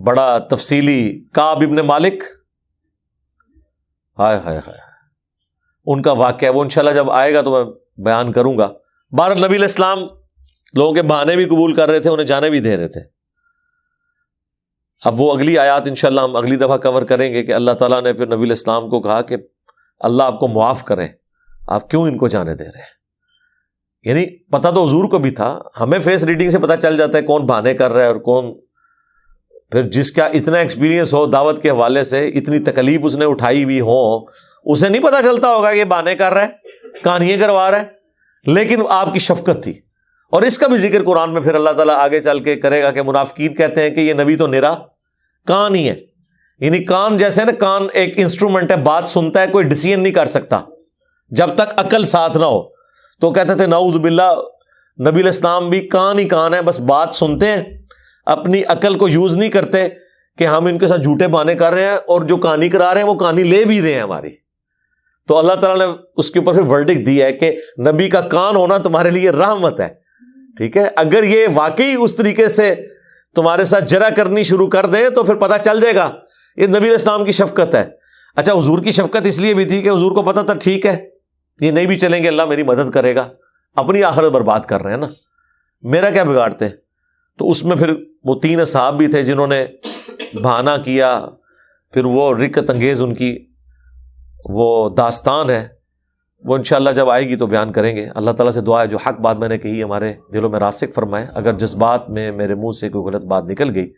بڑا تفصیلی کعب ابن مالک، ہائے ہائے ہائے، ان کا واقعہ وہ انشاءاللہ جب آئے گا تو میں بیان کروں گا۔ بہرحال نبی علیہ السلام لوگوں کے بہانے بھی قبول کر رہے تھے، انہیں جانے بھی دے رہے تھے۔ اب وہ اگلی آیات انشاءاللہ ہم اگلی دفعہ کور کریں گے کہ اللہ تعالیٰ نے پھر نبی علیہ السلام کو کہا کہ اللہ آپ کو معاف کرے، آپ کیوں ان کو جانے دے رہے ہیں؟ یعنی پتہ تو حضور کو بھی تھا، ہمیں فیس ریڈنگ سے پتہ چل جاتا ہے کون بہانے کر رہا ہے اور کون، پھر جس کا اتنا ایکسپیرینس ہو دعوت کے حوالے سے، اتنی تکلیف اس نے اٹھائی ہوئی ہو، اسے نہیں پتہ چلتا ہوگا کہ بہانے کر رہا ہے، کہانیاں کروا رہا ہے، لیکن آپ کی شفقت تھی۔ اور اس کا بھی ذکر قرآن میں پھر اللہ تعالیٰ آگے چل کے کرے گا کہ منافقین کہتے ہیں کہ یہ نبی تو نرا کان ہی ہے، یعنی کان جیسے نا، کان ایک انسٹرومنٹ ہے، بات سنتا ہے، کوئی ڈیسیژن نہیں کر سکتا جب تک عقل ساتھ نہ ہو۔ تو کہتے تھے نعوذ باللہ نبی علیہ السلام بھی کان ہی کان ہے، بس بات سنتے ہیں، اپنی عقل کو یوز نہیں کرتے کہ ہم ان کے ساتھ جھوٹے بہانے کر رہے ہیں، اور جو کہانی کرا رہے ہیں وہ کہانی لے بھی رہے ہیں ہماری۔ تو اللہ تعالیٰ نے اس کے اوپر پھر ورڈکٹ دیا ہے کہ نبی کا کان ہونا تمہارے لیے رحمت ہے، ٹھیک ہے؟ اگر یہ واقعی اس طریقے سے تمہارے ساتھ جرا کرنی شروع کر دیں تو پھر پتہ چل جائے گا یہ نبی علیہ السلام کی شفقت ہے۔ اچھا، حضور کی شفقت اس لیے بھی تھی کہ حضور کو پتہ تھا ٹھیک ہے یہ نہیں بھی چلیں گے، اللہ میری مدد کرے گا، اپنی آخرت برباد کر رہے ہیں نا، میرا کیا بگاڑتے؟ تو اس میں پھر وہ 3 اصحاب بھی تھے جنہوں نے بہانہ کیا، پھر وہ رکت انگیز ان کی وہ داستان ہے، وہ انشاءاللہ جب آئے گی تو بیان کریں گے۔ اللہ تعالیٰ سے دعا ہے جو حق بات میں نے کہی ہمارے دلوں میں راسخ فرمائے، اگر جذبات میں میرے منہ سے کوئی غلط بات نکل گئی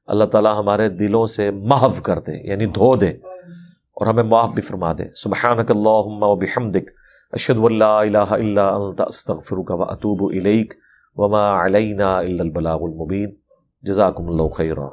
اللہ تعالیٰ ہمارے دلوں سے محو کر دے، یعنی دھو دے، اور ہمیں معاف بھی فرما دے۔ سبحانک اللہم و بحمدک، اشہد ان لا الہ الا انت، استغفرک و اتوب الیک، وما علینا الا البلاغ المبین۔ جزاکم اللہ خیرا۔